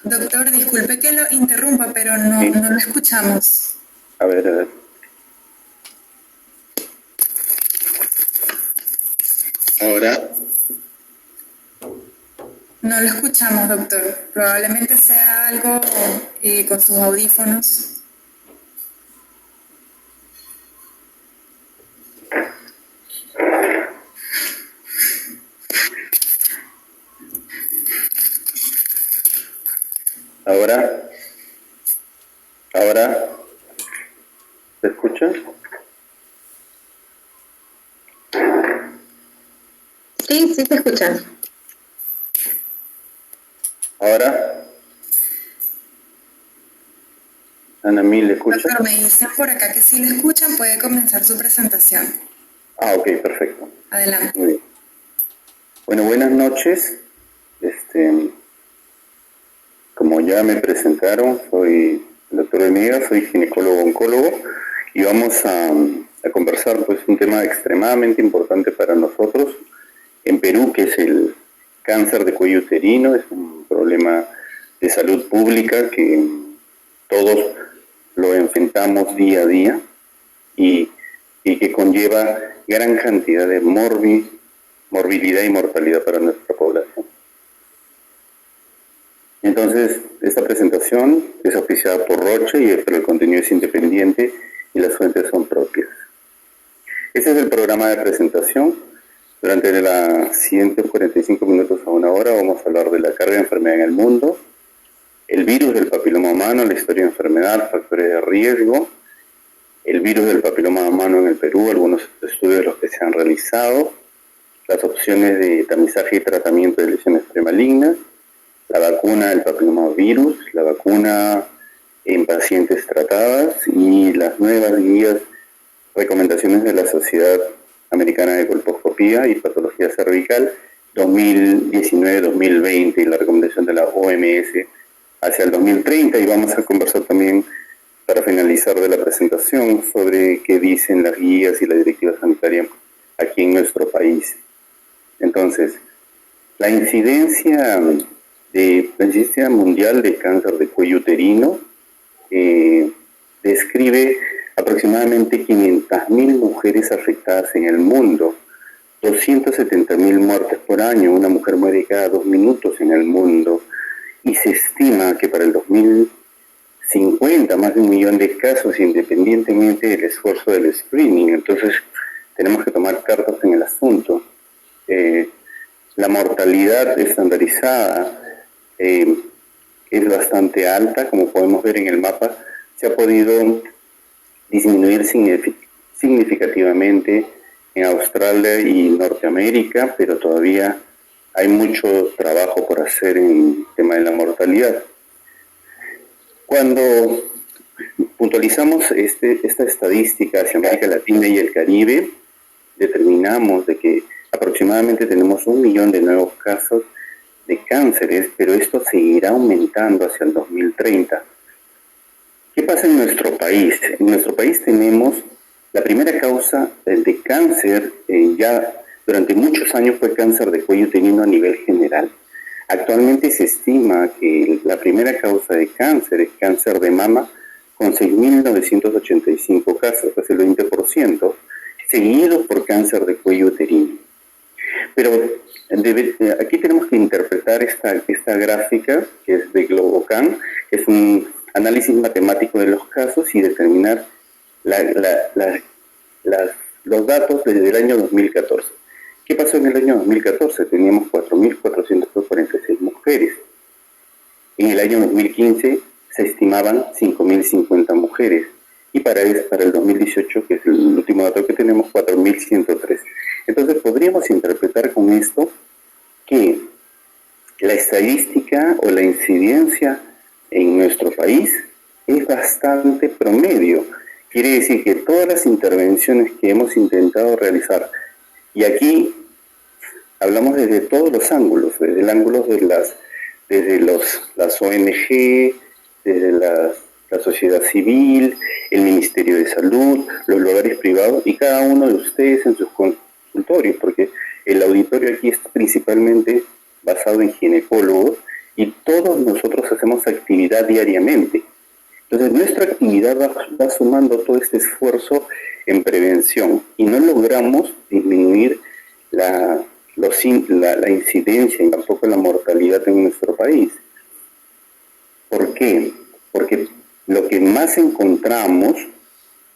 Doctor, disculpe que lo interrumpa, pero no lo escuchamos. A ver. Ahora. No lo escuchamos, doctor. Probablemente sea algo con sus audífonos. Ahora. ¿Se escucha? Sí, se escucha. Ahora. Ana Mil, ¿le escucha? Doctor, me dicen por acá que si le escuchan puede comenzar su presentación. Ok, perfecto. Adelante. Muy bien. Bueno, buenas noches. Como ya me presentaron, soy el doctor Venegas, soy ginecólogo-oncólogo y vamos a conversar pues un tema extremadamente importante para nosotros en Perú, que es el cáncer de cuello uterino. Es un problema de salud pública que todos lo enfrentamos día a día y que conlleva gran cantidad de morbilidad y mortalidad para nuestra población. Entonces, esta presentación es oficiada por Roche, pero el contenido es independiente y las fuentes son propias. Este es el programa de presentación. Durante los siguientes 45 minutos a una hora vamos a hablar de la carga de enfermedad en el mundo, el virus del papiloma humano, la historia de enfermedad, factores de riesgo, el virus del papiloma humano en el Perú, algunos estudios de los que se han realizado, las opciones de tamizaje y tratamiento de lesiones premalignas, la vacuna del papilomavirus, la vacuna en pacientes tratadas y las nuevas guías, recomendaciones de la Sociedad Americana de Colposcopía y Patología Cervical 2019-2020 y la recomendación de la OMS hacia el 2030. Y vamos a conversar también, para finalizar de la presentación, sobre qué dicen las guías y la directiva sanitaria aquí en nuestro país. Entonces, la incidencia mundial de cáncer de cuello uterino describe aproximadamente 500.000 mujeres afectadas en el mundo, 270.000 muertes por año. Una mujer muere cada 2 minutos en el mundo y se estima que para el 2050 más de 1 millón de casos, independientemente del esfuerzo del screening. Entonces tenemos que tomar cartas en el asunto. La mortalidad estandarizada es bastante alta, como podemos ver en el mapa. Se ha podido disminuir significativamente en Australia y Norteamérica, pero todavía hay mucho trabajo por hacer en el tema de la mortalidad. Cuando puntualizamos esta estadística hacia América Latina y el Caribe, determinamos de que aproximadamente tenemos 1 millón de nuevos casos de cánceres, pero esto seguirá aumentando hacia el 2030. ¿Qué pasa en nuestro país? En nuestro país tenemos la primera causa de cáncer, ya durante muchos años fue cáncer de cuello uterino a nivel general. Actualmente se estima que la primera causa de cáncer es cáncer de mama, con 6.985 casos, casi el 20%, seguido por cáncer de cuello uterino. Pero aquí tenemos que interpretar esta gráfica, que es de Globocan, que es un análisis matemático de los casos, y determinar los datos desde el año 2014. ¿Qué pasó en el año 2014? Teníamos 4.446 mujeres. En el año 2015 se estimaban 5.050 mujeres. Y para el 2018, que es el último dato que tenemos, 4.103. Entonces podríamos interpretar con esto que la estadística o la incidencia en nuestro país es bastante promedio. Quiere decir que todas las intervenciones que hemos intentado realizar, y aquí hablamos desde todos los ángulos, desde el ángulo de las ONG, desde la sociedad civil, el Ministerio de Salud, los lugares privados y cada uno de ustedes en sus consultorios, porque el auditorio aquí es principalmente basado en ginecólogos y todos nosotros hacemos actividad diariamente. Entonces nuestra actividad va sumando todo este esfuerzo en prevención y no logramos disminuir la incidencia y tampoco la mortalidad en nuestro país. ¿Por qué? Porque lo que más encontramos,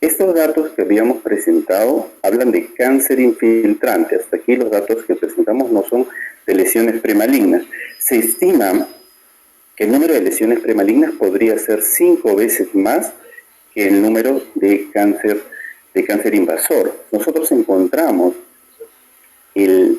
estos datos que habíamos presentado hablan de cáncer infiltrante. Hasta aquí los datos que presentamos no son de lesiones premalignas. Se estima que el número de lesiones premalignas podría ser 5 veces más que el número de cáncer invasor. Nosotros encontramos el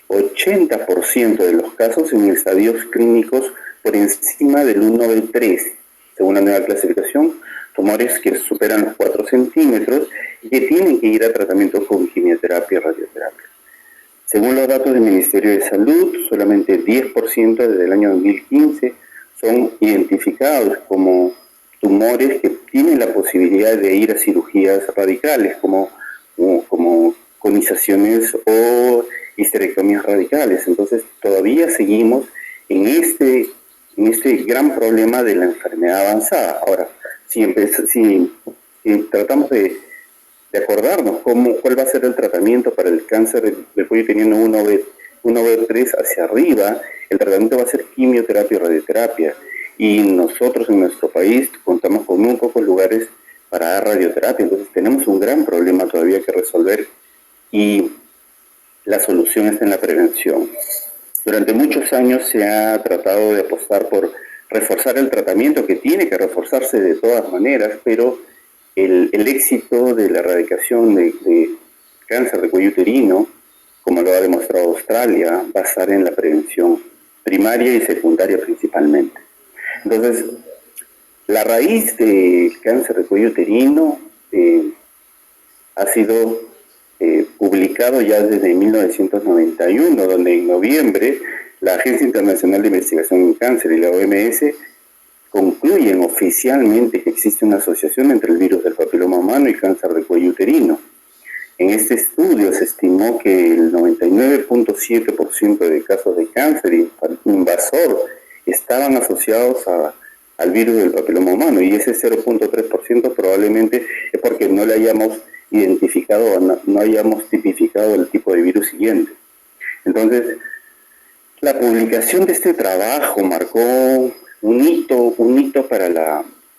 80% de los casos en estadios clínicos por encima del 1/3, según la nueva clasificación, tumores que superan los 4 centímetros y que tienen que ir a tratamiento con quimioterapia y radioterapia. Según los datos del Ministerio de Salud, solamente 10% desde el año 2015 son identificados como tumores que tienen la posibilidad de ir a cirugías radicales, como conizaciones o histerectomías radicales. Entonces todavía seguimos en este gran problema de la enfermedad avanzada. Ahora, si tratamos de acordarnos cuál va a ser el tratamiento para el cáncer del cuello uterino 1B3 hacia arriba, el tratamiento va a ser quimioterapia y radioterapia. Y nosotros en nuestro país contamos con muy pocos lugares para dar radioterapia, entonces tenemos un gran problema todavía que resolver y la solución está en la prevención. Durante muchos años se ha tratado de apostar por reforzar el tratamiento, que tiene que reforzarse de todas maneras, pero el éxito de la erradicación de cáncer de cuello uterino, como lo ha demostrado Australia, va a estar en la prevención primaria y secundaria principalmente. Entonces, la raíz del cáncer de cuello uterino ha sido publicado ya desde 1991, donde en noviembre la Agencia Internacional de Investigación en Cáncer y la OMS concluyen oficialmente que existe una asociación entre el virus del papiloma humano y cáncer de cuello uterino. En este estudio se estimó que el 99.7% de casos de cáncer invasor estaban asociados al virus del papiloma humano, y ese 0.3% probablemente es porque no le hayamos identificado o no hayamos tipificado el tipo de virus siguiente. Entonces, la publicación de este trabajo marcó un hito para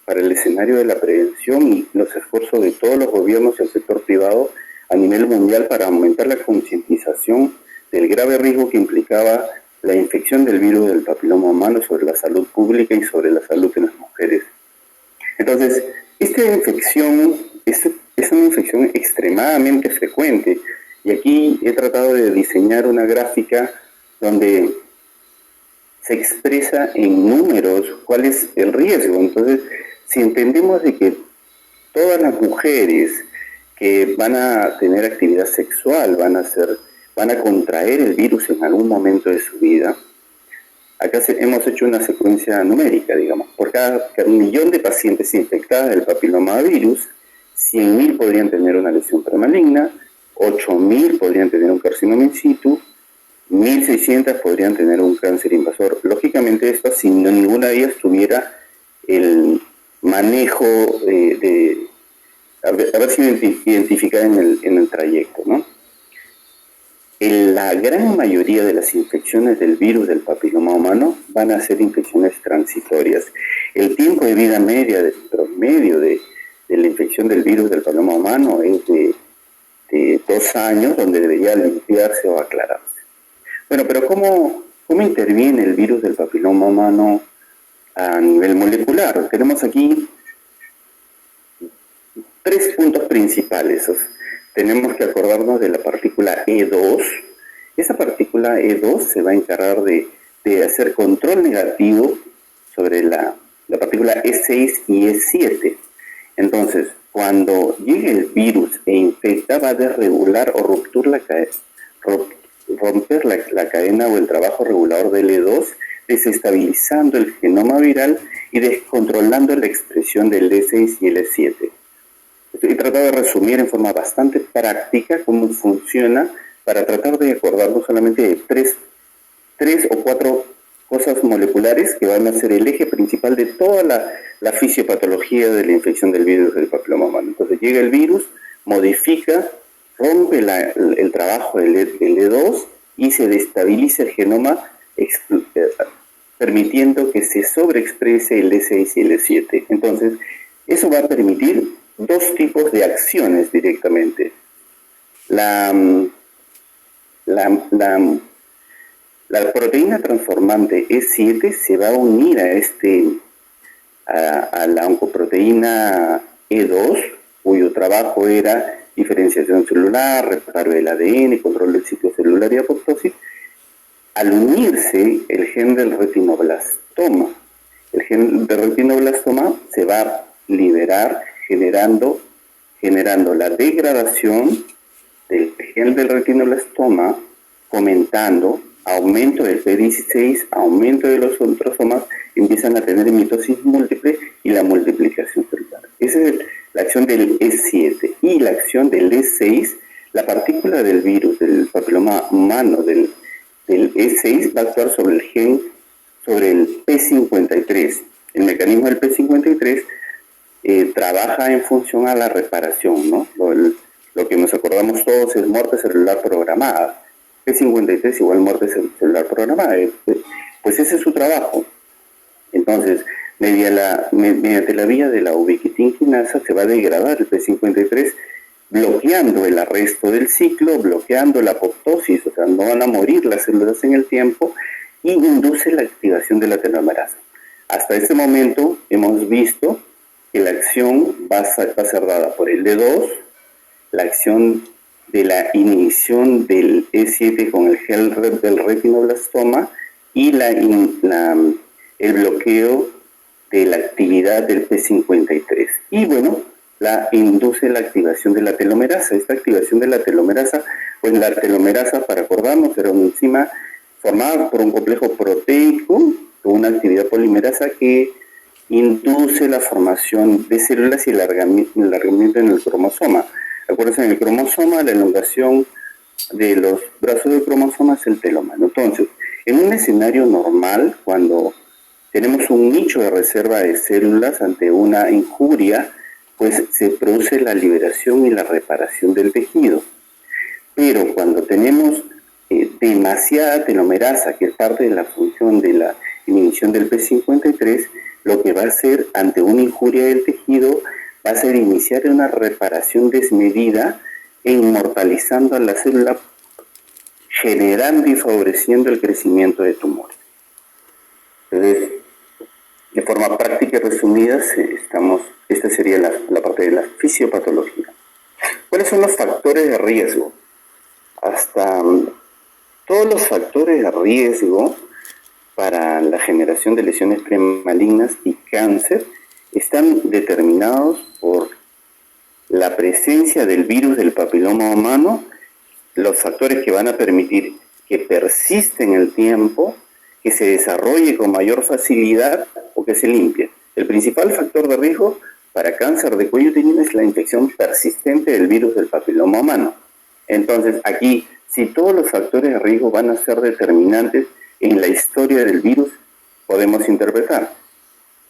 el escenario de la prevención y los esfuerzos de todos los gobiernos y el sector privado a nivel mundial para aumentar la concientización del grave riesgo que implicaba la infección del virus del papiloma humano sobre la salud pública y sobre la salud de las mujeres. Entonces, esta infección es una infección extremadamente frecuente, y aquí he tratado de diseñar una gráfica donde se expresa en números cuál es el riesgo. Entonces, si entendemos de que todas las mujeres que van a tener actividad sexual van a contraer el virus en algún momento de su vida, acá hemos hecho una secuencia numérica, digamos, por cada 1.000.000 de pacientes infectadas del papilomavirus, 100.000 podrían tener una lesión premaligna, 8.000 podrían tener un carcinoma in situ, 1.600 podrían tener un cáncer invasor. Lógicamente esto si ninguna de ellas tuviera el manejo de haber sido identificada en el trayecto, ¿no? La gran mayoría de las infecciones del virus del papiloma humano van a ser infecciones transitorias. El tiempo de vida media, de promedio de la infección del virus del papiloma humano es de 2 años, donde debería limpiarse o aclararse. Bueno, pero ¿cómo interviene el virus del papiloma humano a nivel molecular? Tenemos aquí 3 puntos principales. Tenemos que acordarnos de la partícula E2. Esa partícula E2 se va a encargar de hacer control negativo sobre la partícula E6 y E7. Entonces, cuando llegue el virus e infecta, va a desregular o romper la cadena o el trabajo regulador del E2, desestabilizando el genoma viral y descontrolando la expresión del E6 y el E7. He tratado de resumir en forma bastante práctica cómo funciona para tratar de acordarnos solamente de tres o cuatro cosas moleculares que van a ser el eje principal de toda la fisiopatología de la infección del virus del papiloma humano. Entonces llega el virus, modifica, rompe el trabajo del E2 y se destabiliza el genoma, permitiendo que se sobreexprese el E6 y el E7. Entonces, eso va a permitir dos tipos de acciones directamente. La proteína transformante E7 se va a unir a la oncoproteína E2, cuyo trabajo era diferenciación celular, reparo del ADN, control del ciclo celular y apoptosis. Al unirse el gen del retinoblastoma, el gen del retinoblastoma se va a liberar generando la degradación del gen del retinoblastoma, fomentando aumento del P16, aumento de los centrosomas, empiezan a tener mitosis múltiple y la multiplicación celular. Esa es la acción del E7. Y la acción del E6, la partícula del virus, del papiloma humano, del E6 va a actuar sobre el gen, sobre el P53. El mecanismo del P53 trabaja en función a la reparación, ¿no? Lo que nos acordamos todos es muerte celular programada. P53 igual muerte celular programada. Pues ese es su trabajo. Entonces, mediante la vía de la ubiquitinquinasa se va a degradar el P53, bloqueando el arresto del ciclo, bloqueando la apoptosis, o sea, no van a morir las células en el tiempo, y induce la activación de la telomerasa. Hasta este momento hemos visto que la acción va a ser dada por el D2, la acción de la inhibición del E7 con el gen del retinoblastoma y el bloqueo de la actividad del P53. Y bueno, induce la activación de la telomerasa. Esta activación de la telomerasa, pues la telomerasa, para acordarnos, era una enzima formada por un complejo proteico con una actividad polimerasa que induce la formación de células y el alargamiento en el cromosoma. Acuérdense, en el cromosoma, la elongación de los brazos del cromosoma es el telómero. Entonces, en un escenario normal, cuando tenemos un nicho de reserva de células ante una injuria, pues se produce la liberación y la reparación del tejido. Pero cuando tenemos demasiada telomerasa, que es parte de la función de la inhibición del P53, lo que va a hacer ante una injuria del tejido va a ser iniciar una reparación desmedida e inmortalizando a la célula, generando y favoreciendo el crecimiento de tumores. Entonces, de forma práctica y resumida, esta sería la parte de la fisiopatología. ¿Cuáles son los factores de riesgo? Todos los factores de riesgo para la generación de lesiones premalignas y cáncer están determinados por la presencia del virus del papiloma humano, los factores que van a permitir que persista en el tiempo, que se desarrolle con mayor facilidad o que se limpie. El principal factor de riesgo para cáncer de cuello uterino es la infección persistente del virus del papiloma humano. Entonces, aquí, si todos los factores de riesgo van a ser determinantes en la historia del virus, podemos interpretar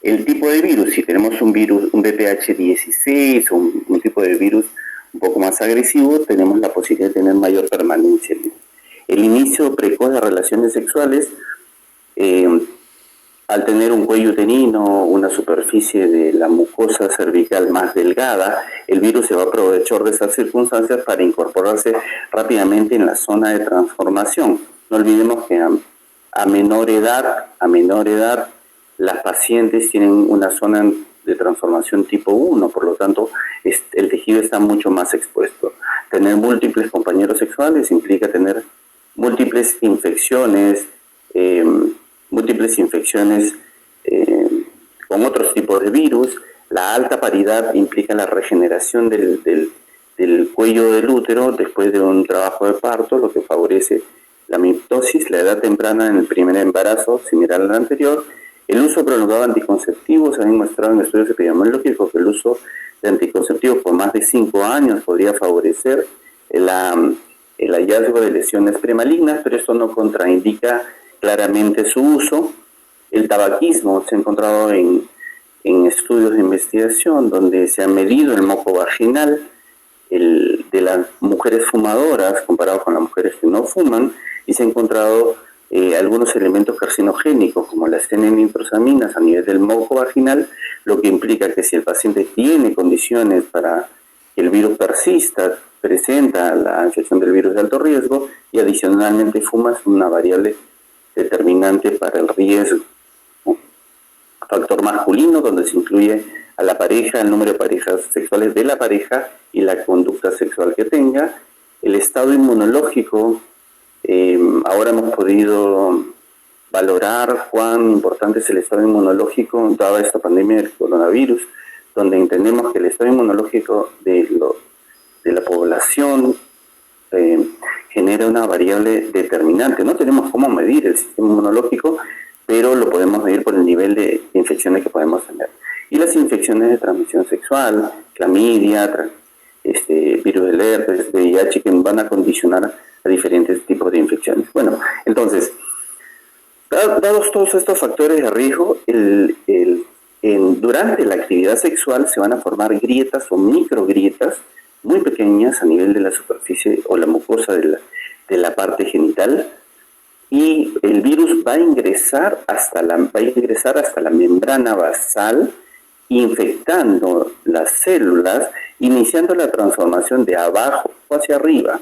el tipo de virus. Si tenemos un virus, un BPH16 o un tipo de virus un poco más agresivo, tenemos la posibilidad de tener mayor permanencia. El inicio precoz de relaciones sexuales, al tener un cuello uterino, una superficie de la mucosa cervical más delgada, el virus se va a aprovechar de esas circunstancias para incorporarse rápidamente en la zona de transformación. No olvidemos que a menor edad, las pacientes tienen una zona de transformación tipo 1, por lo tanto, el tejido está mucho más expuesto. Tener múltiples compañeros sexuales implica tener múltiples infecciones con otros tipos de virus. La alta paridad implica la regeneración del cuello del útero después de un trabajo de parto, lo que favorece la mitosis. La edad temprana en el primer embarazo, similar al anterior. El uso prolongado de anticonceptivos. Se ha demostrado en estudios epidemiológicos que el uso de anticonceptivos por más de 5 años podría favorecer el hallazgo de lesiones premalignas, pero esto no contraindica claramente su uso. El tabaquismo se ha encontrado en estudios de investigación donde se ha medido el moco vaginal de las mujeres fumadoras comparado con las mujeres que no fuman, y se ha encontrado algunos elementos carcinogénicos como las N-nitrosaminas a nivel del moco vaginal, lo que implica que si el paciente tiene condiciones para que el virus persista, presenta la infección del virus de alto riesgo y adicionalmente fuma, es una variable determinante para el riesgo. Factor masculino, donde se incluye a la pareja, el número de parejas sexuales de la pareja y la conducta sexual que tenga. El estado inmunológico, ahora hemos podido valorar cuán importante es el estado inmunológico dada esta pandemia del coronavirus, donde entendemos que el estado inmunológico de la población genera una variable determinante. No tenemos cómo medir el sistema inmunológico, pero lo podemos medir por el nivel de infecciones que podemos tener. Y las infecciones de transmisión sexual, clamidia, virus del herpes, VIH, que van a condicionar a diferentes tipos de infecciones. Bueno, entonces, dados todos estos factores de riesgo, durante la actividad sexual se van a formar grietas o microgrietas muy pequeñas a nivel de la superficie o la mucosa de la parte genital, y el virus va a ingresar hasta la membrana basal, infectando las células, iniciando la transformación de abajo hacia arriba.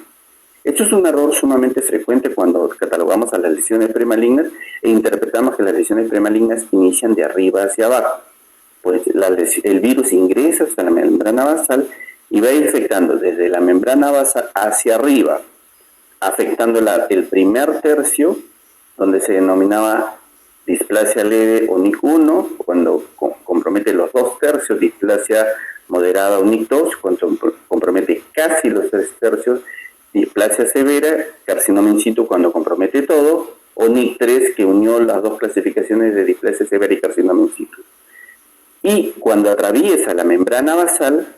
Esto es un error sumamente frecuente cuando catalogamos a las lesiones premalignas e interpretamos que las lesiones premalignas inician de arriba hacia abajo. Pues el virus ingresa hasta la membrana basal y va infectando desde la membrana basal hacia arriba, afectando el primer tercio, donde se denominaba displasia leve o NIC1, cuando compromete los 2 tercios, displasia moderada o NIC2, cuando compromete casi los 3 tercios, displasia severa, carcinoma in situ cuando compromete todo, o NIC3, que unió las dos clasificaciones de displasia severa y carcinoma in situ. Y cuando atraviesa la membrana basal,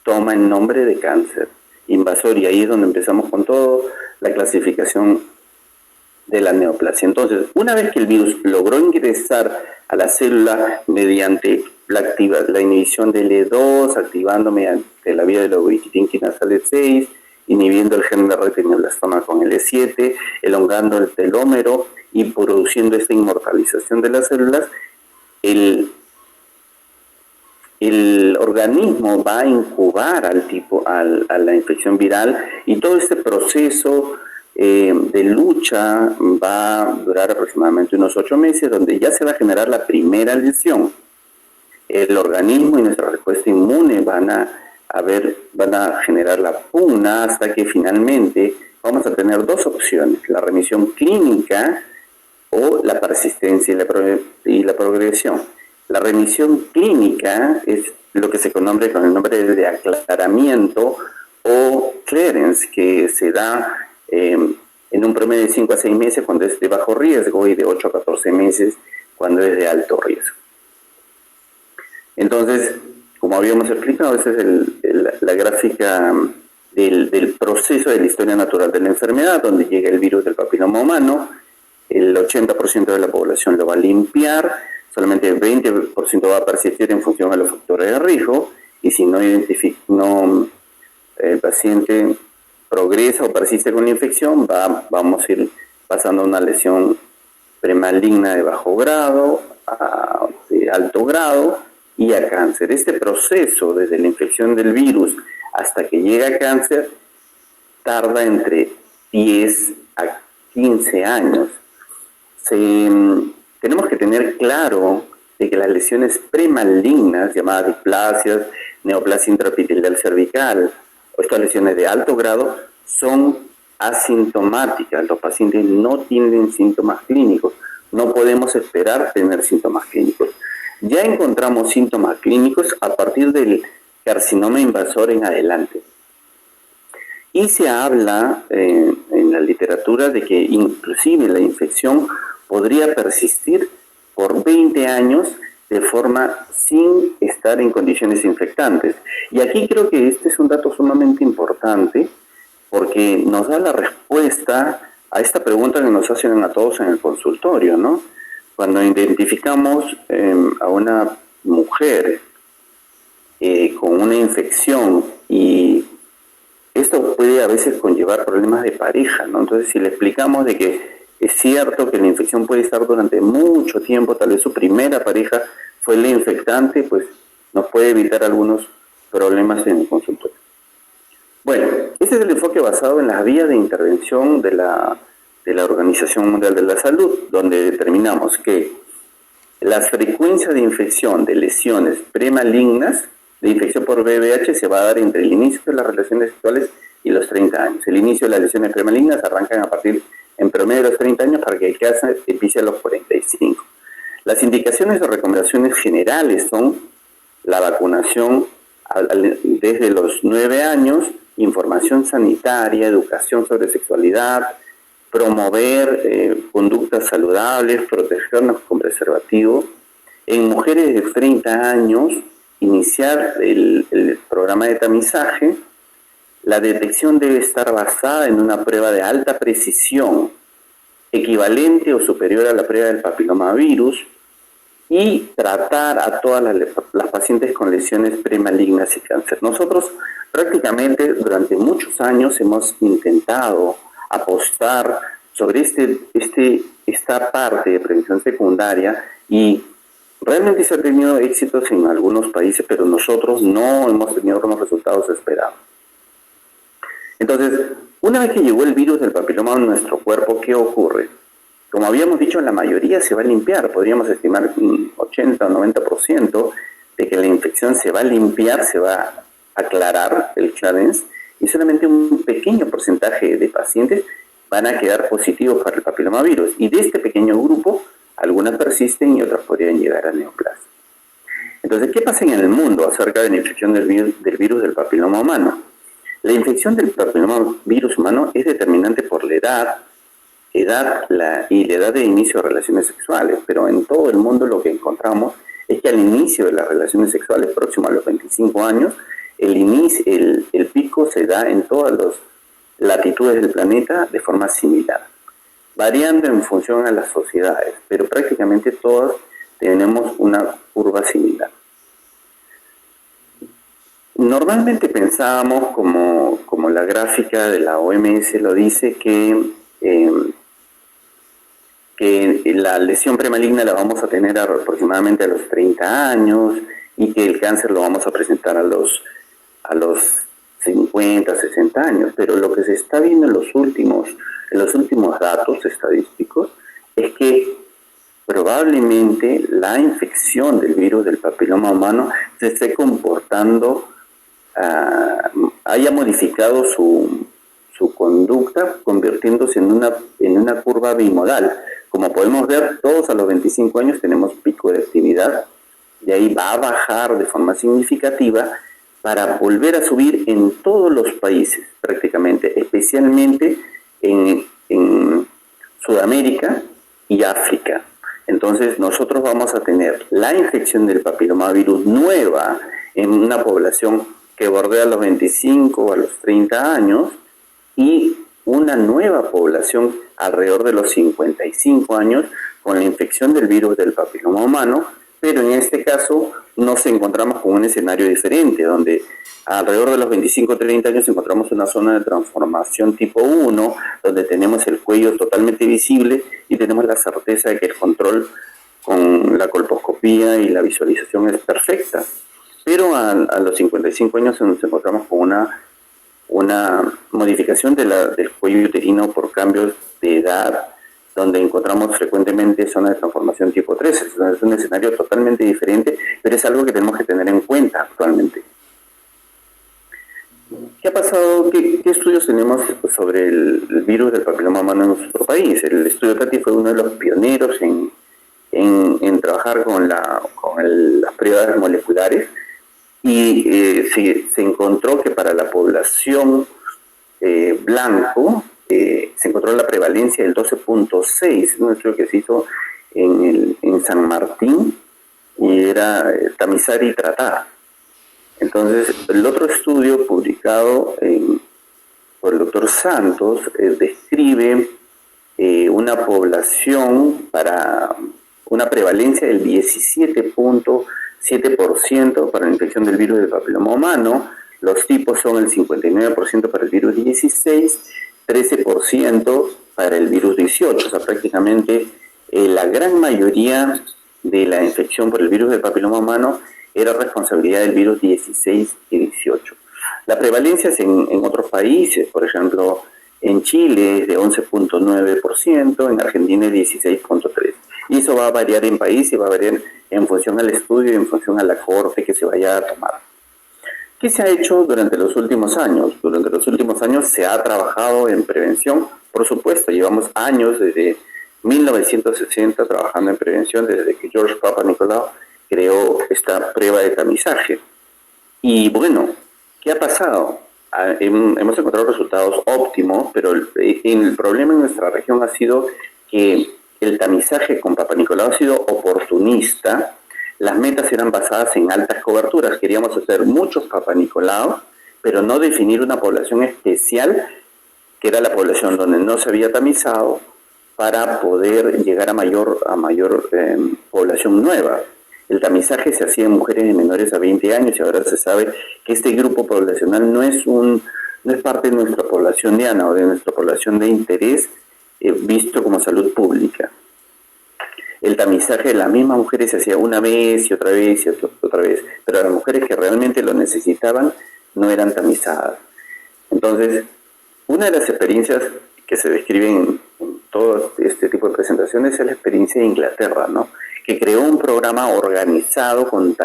toma el nombre de cáncer invasor, y ahí es donde empezamos con toda la clasificación de la neoplasia. Entonces, una vez que el virus logró ingresar a la célula mediante la inhibición del E2, activando mediante la vía de la ubiquitina quinasal 6, inhibiendo el gen de retinoblastoma con el E7, elongando el telómero y produciendo esta inmortalización de las células, el organismo va a incubar a la infección viral, y todo este proceso de lucha va a durar aproximadamente unos 8 meses, donde ya se va a generar la primera lesión. El organismo y nuestra respuesta inmune van a generar la pugna hasta que finalmente vamos a tener 2 opciones: la remisión clínica o la persistencia y la progresión. La remisión clínica es lo que se conoce con el nombre de aclaramiento o clearance, que se da en un promedio de 5 a 6 meses cuando es de bajo riesgo y de 8 a 14 meses cuando es de alto riesgo. Entonces, como habíamos explicado, esa es la gráfica del proceso de la historia natural de la enfermedad, donde llega el virus del papiloma humano. El 80% de la población lo va a limpiar, solamente el 20% va a persistir en función de los factores de riesgo, y si el paciente progresa o persiste con la infección, vamos a ir pasando a una lesión premaligna de bajo grado, de alto grado y a cáncer. Este proceso, desde la infección del virus hasta que llega a cáncer, tarda entre 10 a 15 años. Tenemos que tener claro de que las lesiones premalignas, llamadas displasias, neoplasia intraepitelial cervical, o estas lesiones de alto grado, son asintomáticas. Los pacientes no tienen síntomas clínicos. No podemos esperar tener síntomas clínicos. Ya encontramos síntomas clínicos a partir del carcinoma invasor en adelante. Y se habla en la literatura de que inclusive la infección podría persistir por 20 años de forma sin estar en condiciones infectantes. Y aquí creo que este es un dato sumamente importante, porque nos da la respuesta a esta pregunta que nos hacen a todos en el consultorio, ¿no? Cuando identificamos a una mujer con una infección, y esto puede a veces conllevar problemas de pareja, ¿no? Entonces, si le explicamos de que es cierto que la infección puede estar durante mucho tiempo, tal vez su primera pareja fue la infectante, pues nos puede evitar algunos problemas en el consultorio. Bueno, este es el enfoque basado en las vías de intervención de la Organización Mundial de la Salud, donde determinamos que la frecuencia de infección de lesiones premalignas, de infección por VIH, se va a dar entre el inicio de las relaciones sexuales y los 30 años. El inicio de las lesiones premalignas arrancan a partir en promedio de los 30 años para que el caso empiece a los 45. Las indicaciones o recomendaciones generales son la vacunación desde los 9 años, información sanitaria, educación sobre sexualidad, promover conductas saludables, protegernos con preservativo. En mujeres de 30 años, iniciar el programa de tamizaje. La detección debe estar basada en una prueba de alta precisión, equivalente o superior a la prueba del papilomavirus, y tratar a todas las pacientes con lesiones premalignas y cáncer. Nosotros prácticamente durante muchos años hemos intentado apostar sobre esta parte de prevención secundaria, y realmente se ha tenido éxitos en algunos países, pero nosotros no hemos tenido los resultados esperados. Entonces, una vez que llegó el virus del papiloma a nuestro cuerpo, ¿qué ocurre? Como habíamos dicho, la mayoría se va a limpiar. Podríamos estimar un 80 o 90% de que la infección se va a limpiar, se va a aclarar el clearance, y solamente un pequeño porcentaje de pacientes van a quedar positivos para el papilomavirus. Y de este pequeño grupo, algunas persisten y otras podrían llegar a neoplasia. Entonces, ¿qué pasa en el mundo acerca de la infección del virus del papiloma humano? La infección del papilomavirus humano es determinante por la edad y la edad de inicio de relaciones sexuales, pero en todo el mundo lo que encontramos es que al inicio de las relaciones sexuales, próximo a los 25 años, el pico se da en todas las latitudes del planeta de forma similar, variando en función a las sociedades, pero prácticamente todas tenemos una curva similar. Normalmente pensábamos, como la gráfica de la OMS lo dice, que la lesión premaligna la vamos a tener aproximadamente a los 30 años, y que el cáncer lo vamos a presentar a los 50, 60 años. Pero lo que se está viendo en los últimos datos estadísticos es que probablemente la infección del virus del papiloma humano se esté comportando, haya modificado su conducta, convirtiéndose en una curva bimodal. Como podemos ver, todos a los 25 años tenemos pico de actividad, de ahí va a bajar de forma significativa para volver a subir en todos los países prácticamente, especialmente en Sudamérica y África. Entonces nosotros vamos a tener la infección del papilomavirus nueva en una población que bordea los 25 o a los 30 años, y una nueva población alrededor de los 55 años con la infección del virus del papiloma humano, pero en este caso nos encontramos con un escenario diferente, donde alrededor de los 25 o 30 años encontramos una zona de transformación tipo 1, donde tenemos el cuello totalmente visible y tenemos la certeza de que el control con la colposcopía y la visualización es perfecta. Pero a los 55 años nos encontramos con una modificación del cuello uterino por cambios de edad, donde encontramos frecuentemente zonas de transformación tipo 3. Es un escenario totalmente diferente, pero es algo que tenemos que tener en cuenta actualmente. ¿Qué ha pasado? ¿Qué estudios tenemos sobre el virus del papiloma humano en nuestro país? El estudio TATI fue uno de los pioneros en trabajar con las pruebas moleculares, y se encontró que para la población blanco se encontró la prevalencia del 12.6, un estudio que se hizo en San Martín, y era tamizar y tratar. Entonces, el otro estudio publicado por el doctor Santos describe una población para una prevalencia del 17.7% para la infección del virus del papiloma humano. Los tipos son el 59% para el virus 16, 13% para el virus 18, o sea, prácticamente la gran mayoría de la infección por el virus del papiloma humano era responsabilidad del virus 16 y 18. La prevalencia es en otros países, por ejemplo, en Chile es de 11.9%, en Argentina es 16.3%. Y eso va a variar en país y va a variar en función al estudio y en función a la cohorte que se vaya a tomar. ¿Qué se ha hecho durante los últimos años? Durante los últimos años se ha trabajado en prevención, por supuesto, llevamos años desde 1960 trabajando en prevención, desde que George Papanicolaou creó esta prueba de tamizaje. Y bueno, ¿qué ha pasado? Hemos encontrado resultados óptimos, pero el problema en nuestra región ha sido que el tamizaje con Papanicolaou ha sido oportunista. Las metas eran basadas en altas coberturas. Queríamos hacer muchos Papanicolaou, pero no definir una población especial, que era la población donde no se había tamizado, para poder llegar a mayor población nueva. El tamizaje se hacía en mujeres de menores a 20 años y ahora se sabe que este grupo poblacional no es parte de nuestra población diana o de nuestra población de interés visto como salud pública. El tamizaje de las mismas mujeres se hacía una vez y otra vez y otra vez, pero las mujeres que realmente lo necesitaban no eran tamizadas. Entonces, una de las experiencias que se describen en todo este tipo de presentaciones es la experiencia de Inglaterra, ¿no? Que creó un programa organizado con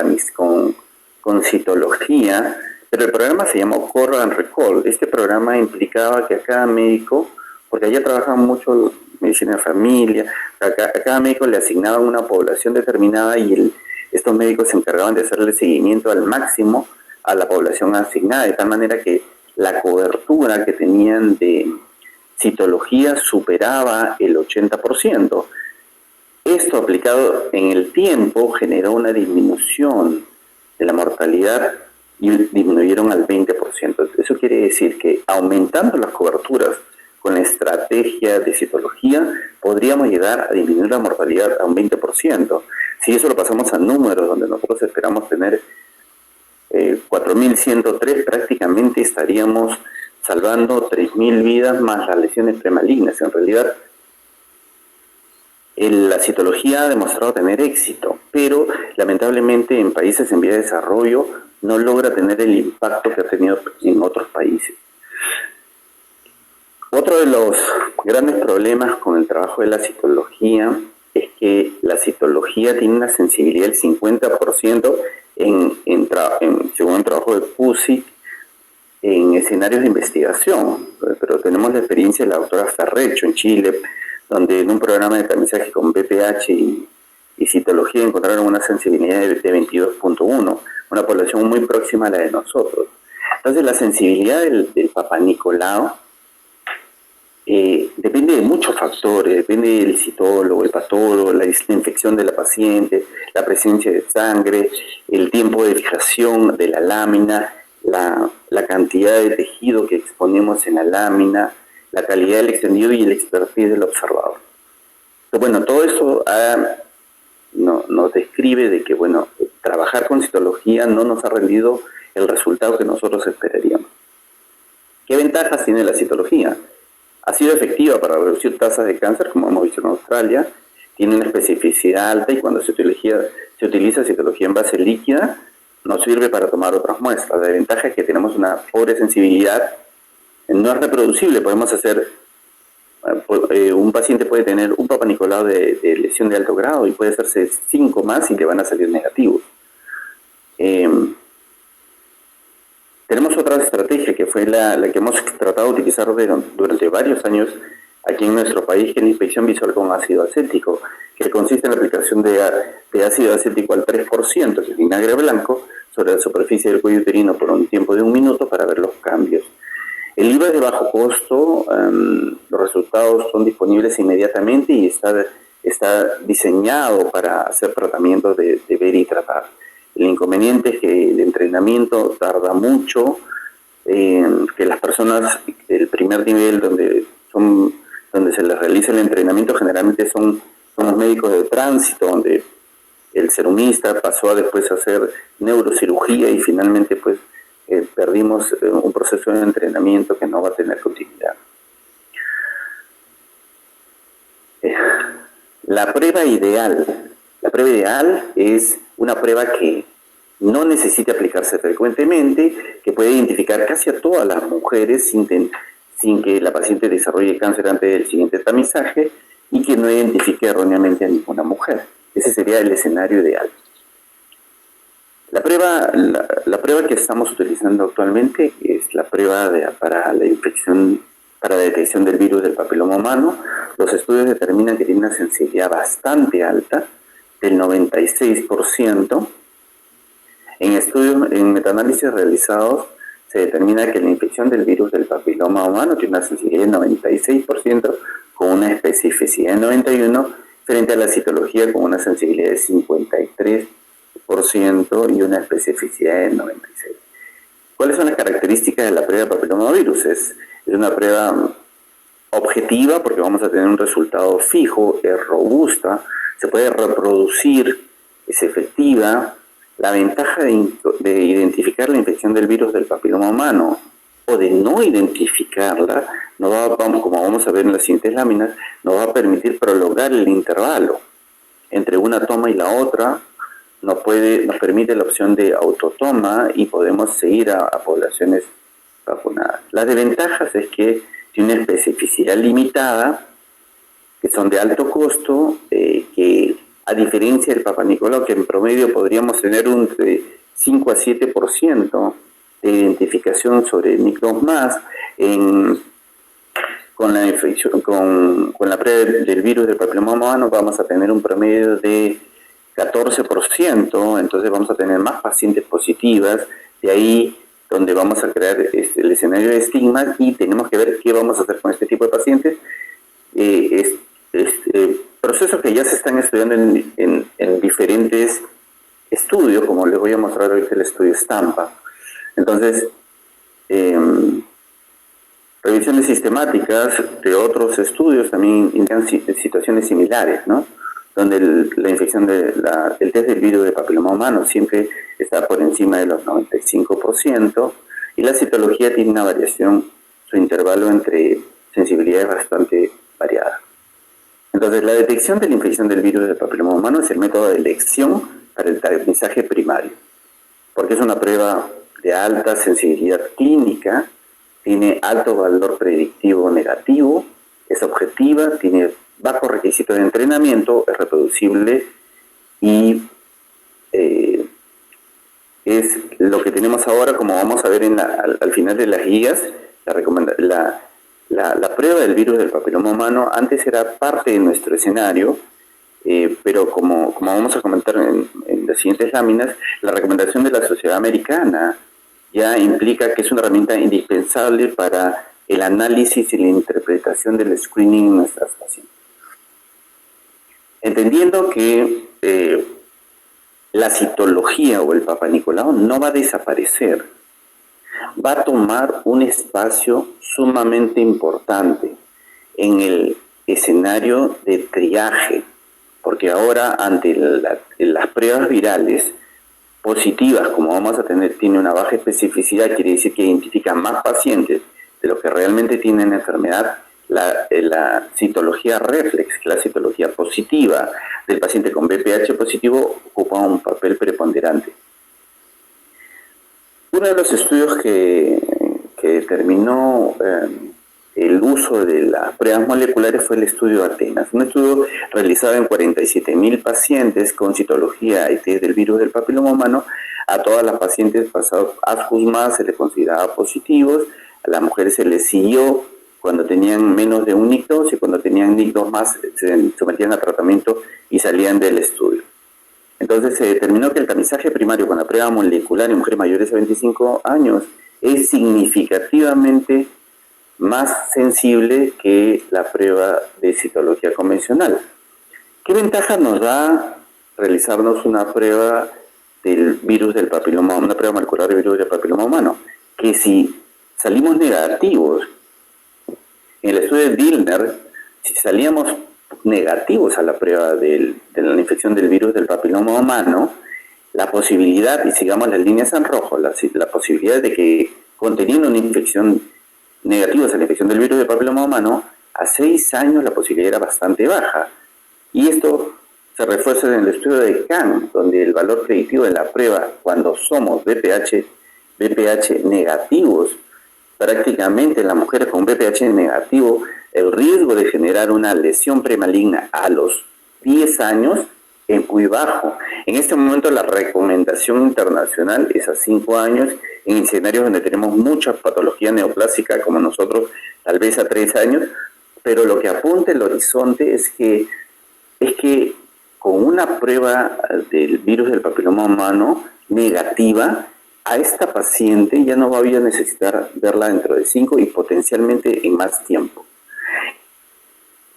citología, pero el programa se llamó Call and Recall. Este programa implicaba que a cada médico, porque allá trabajaban mucho medicina de familia, a cada médico le asignaban una población determinada y estos médicos se encargaban de hacerle seguimiento al máximo a la población asignada, de tal manera que la cobertura que tenían de citología superaba el 80%. Esto aplicado en el tiempo generó una disminución de la mortalidad y disminuyeron al 20%. Eso quiere decir que aumentando las coberturas con la estrategia de citología podríamos llegar a disminuir la mortalidad a un 20%. Si eso lo pasamos a números donde nosotros esperamos tener 4.103, prácticamente estaríamos salvando 3.000 vidas más las lesiones premalignas. En realidad, la citología ha demostrado tener éxito, pero lamentablemente en países en vía de desarrollo no logra tener el impacto que ha tenido en otros países. Otro de los grandes problemas con el trabajo de la citología es que la citología tiene una sensibilidad del 50% según el trabajo de PUSIC, en escenarios de investigación, pero tenemos la experiencia de la doctora Ferrecho en Chile, donde en un programa de tamizaje con BPH y citología encontraron una sensibilidad de 22.1, una población muy próxima a la de nosotros. Entonces la sensibilidad del Papanicolaou depende de muchos factores, depende del citólogo, el patólogo, la infección de la paciente, la presencia de sangre, el tiempo de fijación de la lámina, la cantidad de tejido que exponemos en la lámina, la calidad del extendido y el expertise del observador. Pero bueno, todo eso nos describe de que, bueno, trabajar con citología no nos ha rendido el resultado que nosotros esperaríamos. ¿Qué ventajas tiene la citología? Ha sido efectiva para reducir tasas de cáncer, como hemos visto en Australia, tiene una especificidad alta y cuando se utiliza citología en base líquida, nos sirve para tomar otras muestras. La ventaja es que tenemos una pobre sensibilidad, no es reproducible, podemos hacer, un paciente puede tener un Papanicolaou de lesión de alto grado y puede hacerse 5 más y le van a salir negativos. Tenemos otra estrategia que fue la que hemos tratado de utilizar durante varios años aquí en nuestro país, que es la inspección visual con ácido acético, que consiste en la aplicación de ácido acético al 3%, que es vinagre blanco, sobre la superficie del cuello uterino por un tiempo de 1 minuto para ver los cambios. El libro es de bajo costo, los resultados son disponibles inmediatamente y está diseñado para hacer tratamientos de ver y tratar. El inconveniente es que el entrenamiento tarda mucho, que las personas del primer nivel, donde son donde se les realiza el entrenamiento, generalmente son los médicos de tránsito, donde el serumista pasó a después a hacer neurocirugía y finalmente pues perdimos un proceso de entrenamiento que no va a tener continuidad. La prueba ideal es una prueba que no necesita aplicarse frecuentemente, que puede identificar casi a todas las mujeres sin que la paciente desarrolle cáncer antes del siguiente tamizaje y que no identifique erróneamente a ninguna mujer. Ese sería el escenario ideal. La prueba que estamos utilizando actualmente es la prueba para la detección del virus del papiloma humano. Los estudios determinan que tiene una sensibilidad bastante alta, del 96%. En metaanálisis realizados se determina que la infección del virus del papiloma humano tiene una sensibilidad del 96% con una especificidad de 91% frente a la citología con una sensibilidad de 53% y una especificidad de 96%. ¿Cuáles son las características de la prueba de papilomavirus? Es una prueba objetiva porque vamos a tener un resultado fijo, es robusta, se puede reproducir, es efectiva. La ventaja de identificar la infección del virus del papiloma humano o de no identificarla, como vamos a ver en las siguientes láminas, nos va a permitir prolongar el intervalo entre una toma y la otra, nos permite la opción de autotoma y podemos seguir a poblaciones vacunadas. Las desventajas es que tiene una especificidad limitada, que son de alto costo, que a diferencia del Papa Nicolau, que en promedio podríamos tener un 5 a 7% de identificación sobre micros más, con la prueba del virus del papiloma humano vamos a tener un promedio de 14%, entonces vamos a tener más pacientes positivas, de ahí donde vamos a crear el escenario de estigmas y tenemos que ver qué vamos a hacer con este tipo de pacientes. Procesos que ya se están estudiando en diferentes estudios, como les voy a mostrar ahorita el estudio Stampa. Entonces, revisiones sistemáticas de otros estudios también indican situaciones similares, ¿no? Donde la infección el test del virus de papiloma humano siempre está por encima de los 95% y la citología tiene una variación, su intervalo entre sensibilidades bastante variada. Entonces, la detección de la infección del virus del papiloma humano es el método de elección para el tamizaje primario, porque es una prueba de alta sensibilidad clínica, tiene alto valor predictivo negativo, es objetiva, tiene bajo requisito de entrenamiento, es reproducible y es lo que tenemos ahora, como vamos a ver al final de las guías. La prueba del virus del papiloma humano antes era parte de nuestro escenario, pero como vamos a comentar en las siguientes láminas, la recomendación de la Sociedad Americana ya implica que es una herramienta indispensable para el análisis y la interpretación del screening en nuestras pacientes. Entendiendo que la citología o el Papa Nicolau no va a desaparecer, va a tomar un espacio sumamente importante en el escenario de triaje, porque ahora ante las pruebas virales positivas, como vamos a tener, tiene una baja especificidad, quiere decir que identifican más pacientes de los que realmente tienen enfermedad. La citología reflex, la citología positiva del paciente con BPH positivo, ocupa un papel preponderante. Uno de los estudios que determinó el uso de las pruebas moleculares fue el estudio Atenas, un estudio realizado en 47.000 pacientes con citología y test del virus del papiloma humano. A todas las pacientes pasados ASCUS+, se les consideraba positivos, a las mujeres se les siguió cuando tenían menos de un NIC2 y cuando tenían NIC2+, se sometían a tratamiento y salían del estudio. Entonces se determinó que el tamizaje primario con la prueba molecular en mujeres mayores de 25 años es significativamente más sensible que la prueba de citología convencional. ¿Qué ventaja nos da realizarnos una prueba del virus del papiloma, una prueba molecular del virus del papiloma humano? Que si salimos negativos, en el estudio de Dillner si salíamos negativos a la prueba de la infección del virus del papiloma humano, la posibilidad, y sigamos las líneas en rojo, la posibilidad de que conteniendo una infección negativos a la infección del virus del papiloma humano, a 6 años la posibilidad era bastante baja. Y esto se refuerza en el estudio de Kahn, donde el valor predictivo de la prueba, cuando somos BPH negativos, prácticamente en las mujeres con BPH negativo, el riesgo de generar una lesión premaligna a los 10 años es muy bajo. En este momento la recomendación internacional es a 5 años, en escenarios donde tenemos mucha patología neoplásica como nosotros, tal vez a 3 años, pero lo que apunta el horizonte es que con una prueba del virus del papiloma humano negativa, a esta paciente ya no va a necesitar verla dentro de 5 y potencialmente en más tiempo.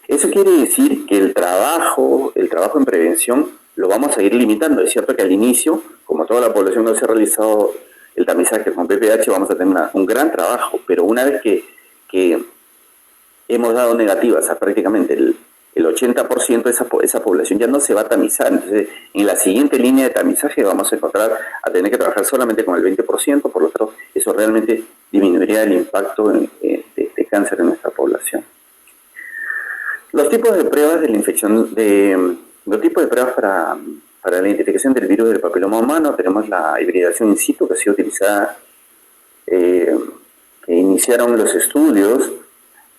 Eso quiere decir que el trabajo en prevención lo vamos a ir limitando. Es cierto que al inicio, como toda la población no se ha realizado el tamizaje con BPH, vamos a tener un gran trabajo, pero una vez que hemos dado negativas a prácticamente el 80% de esa población ya no se va a tamizar. Entonces, en la siguiente línea de tamizaje vamos a tener que trabajar solamente con el 20%, por lo tanto, eso realmente disminuiría el impacto de cáncer en nuestra población. Los tipos de pruebas de la infección, los tipos de pruebas para la identificación del virus del papiloma humano, tenemos la hibridación in situ, que ha sido utilizada, que iniciaron los estudios.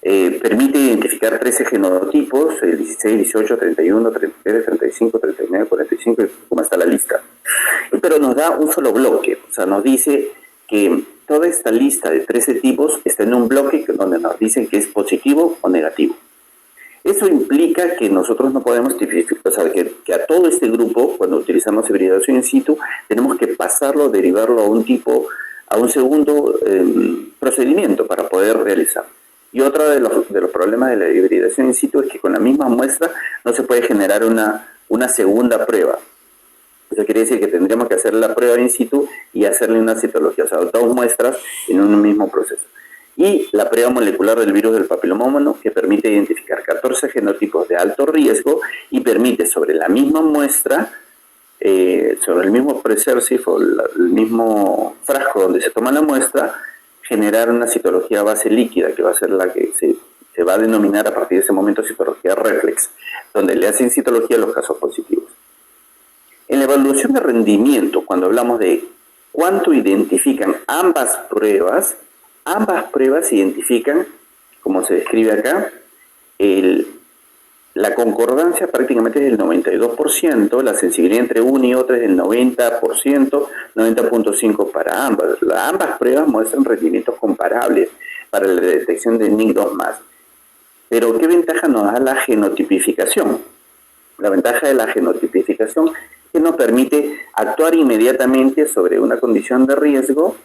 Permite identificar 13 genotipos, 16, 18, 31, 33, 35, 39, 45, y como está la lista. Pero nos da un solo bloque, o sea, nos dice que toda esta lista de 13 tipos está en un bloque donde nos dicen que es positivo o negativo. Eso implica que nosotros no podemos tipificar, o sea, que a todo este grupo, cuando utilizamos hibridación in situ, tenemos que pasarlo, derivarlo a un segundo procedimiento para poder realizar. Y otro de los problemas de la hibridación in situ es que con la misma muestra no se puede generar una segunda prueba. Eso quiere decir que tendríamos que hacer la prueba in situ y hacerle una citología, o sea, 2 muestras en un mismo proceso. Y la prueba molecular del virus del papiloma humano, que permite identificar 14 genotipos de alto riesgo y permite sobre la misma muestra, sobre el mismo preserve o el mismo frasco donde se toma la muestra, generar una citología base líquida, que va a ser la que se va a denominar a partir de ese momento citología reflex, donde le hacen citología a los casos positivos. En la evaluación de rendimiento, cuando hablamos de cuánto identifican ambas pruebas identifican, como se describe acá, la concordancia prácticamente es del 92%, la sensibilidad entre una y otra es del 90%, 90.5% para ambas. Ambas pruebas muestran rendimientos comparables para la detección de NIC2+. Pero ¿qué ventaja nos da la genotipificación? La ventaja de la genotipificación es que nos permite actuar inmediatamente sobre una condición de riesgo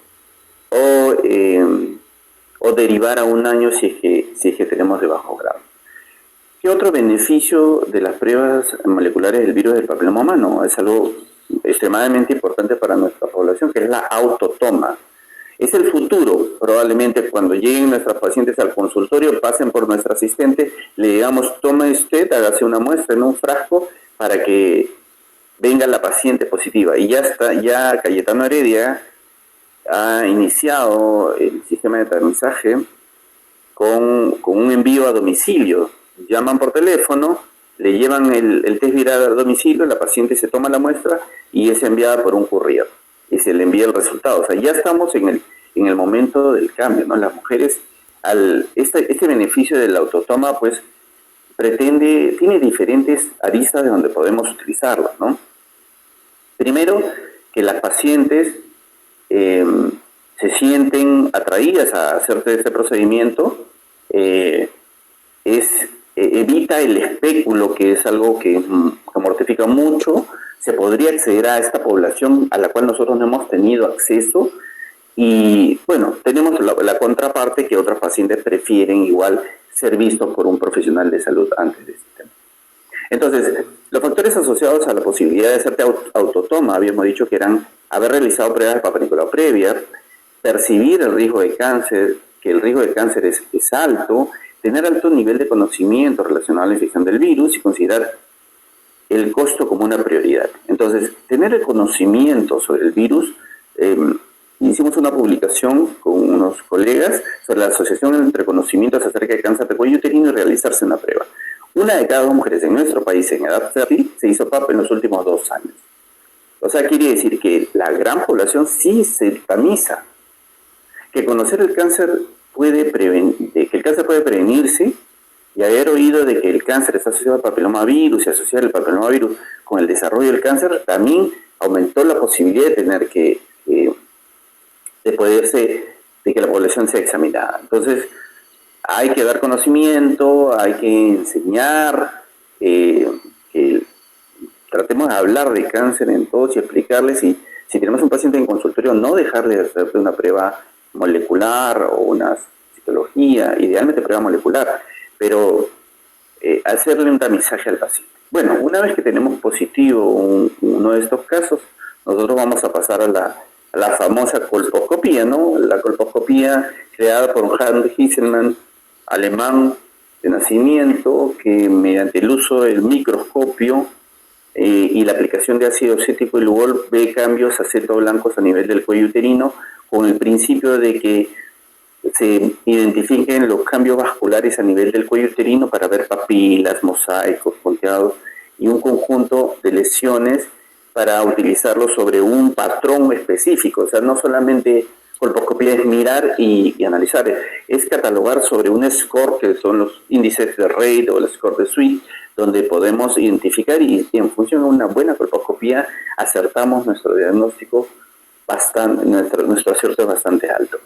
o derivar a un año si es que tenemos de bajo grado. ¿Qué otro beneficio de las pruebas moleculares del virus del papiloma humano? Es algo extremadamente importante para nuestra población, que es la autotoma. Es el futuro. Probablemente cuando lleguen nuestras pacientes al consultorio, pasen por nuestra asistente, le digamos, tome usted, hágase una muestra en un frasco para que venga la paciente positiva. Y ya Cayetano Heredia ha iniciado el sistema de tamizaje con un envío a domicilio. Llaman por teléfono, le llevan el test viral a domicilio, la paciente se toma la muestra y es enviada por un courier y se le envía el resultado. O sea, ya estamos en el momento del cambio, ¿no? Las mujeres, este beneficio de la autotoma, pues, tiene diferentes aristas de donde podemos utilizarlo, ¿no? Primero, que las pacientes se sienten atraídas a hacer este procedimiento, evita el espéculo, que es algo que mortifica mucho. Se podría acceder a esta población a la cual nosotros no hemos tenido acceso y, bueno, tenemos la contraparte, que otros pacientes prefieren igual ser vistos por un profesional de salud antes de este tema. Entonces, los factores asociados a la posibilidad de hacerte autotoma, habíamos dicho que eran haber realizado pruebas de Papa Nicolau previa, percibir el riesgo de cáncer, que el riesgo de cáncer es alto, tener alto nivel de conocimiento relacionado a la infección del virus y considerar el costo como una prioridad. Entonces, tener el conocimiento sobre el virus, hicimos una publicación con unos colegas sobre la asociación entre conocimientos acerca de cáncer de cuello uterino y realizarse una prueba. Una de cada dos mujeres en nuestro país en edad fértil se hizo PAP en los últimos 2 años. O sea, quiere decir que la gran población sí se tamiza, que conocer el cáncer que el cáncer puede prevenirse, y haber oído de que el cáncer está asociado al papilomavirus y asociar el papilomavirus con el desarrollo del cáncer, también aumentó la posibilidad de tener de que la población sea examinada. Entonces, hay que dar conocimiento, hay que enseñar, que tratemos de hablar de cáncer en todos y explicarles, y si tenemos un paciente en consultorio, no dejarle de hacerle una prueba molecular o una citología, idealmente prueba molecular, pero hacerle un tamizaje al paciente. Bueno, una vez que tenemos positivo uno de estos casos, nosotros vamos a pasar a la famosa colposcopía, ¿no? La colposcopía creada por Hans Hieselmann, alemán de nacimiento, que mediante el uso del microscopio y la aplicación de ácido acético y Lugol ve cambios acetoblancos a nivel del cuello uterino, con el principio de que se identifiquen los cambios vasculares a nivel del cuello uterino para ver papilas, mosaicos, punteados y un conjunto de lesiones para utilizarlo sobre un patrón específico. O sea, no solamente colposcopía es mirar y analizar, es catalogar sobre un score, que son los índices de Reid o el score de Sweet, donde podemos identificar y en función de una buena colposcopía acertamos nuestro diagnóstico nuestro acierto es bastante alto.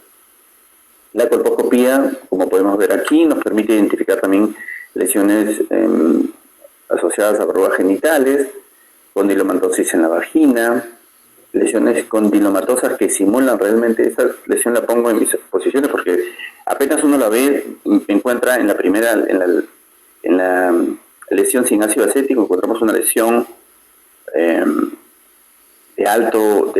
La colposcopía, como podemos ver aquí, nos permite identificar también lesiones asociadas a verrugas genitales, condilomatosis en la vagina, lesiones condilomatosas que simulan realmente. Esta lesión la pongo en mis exposiciones porque apenas uno la ve, encuentra en la lesión sin ácido acético, encontramos una lesión de alto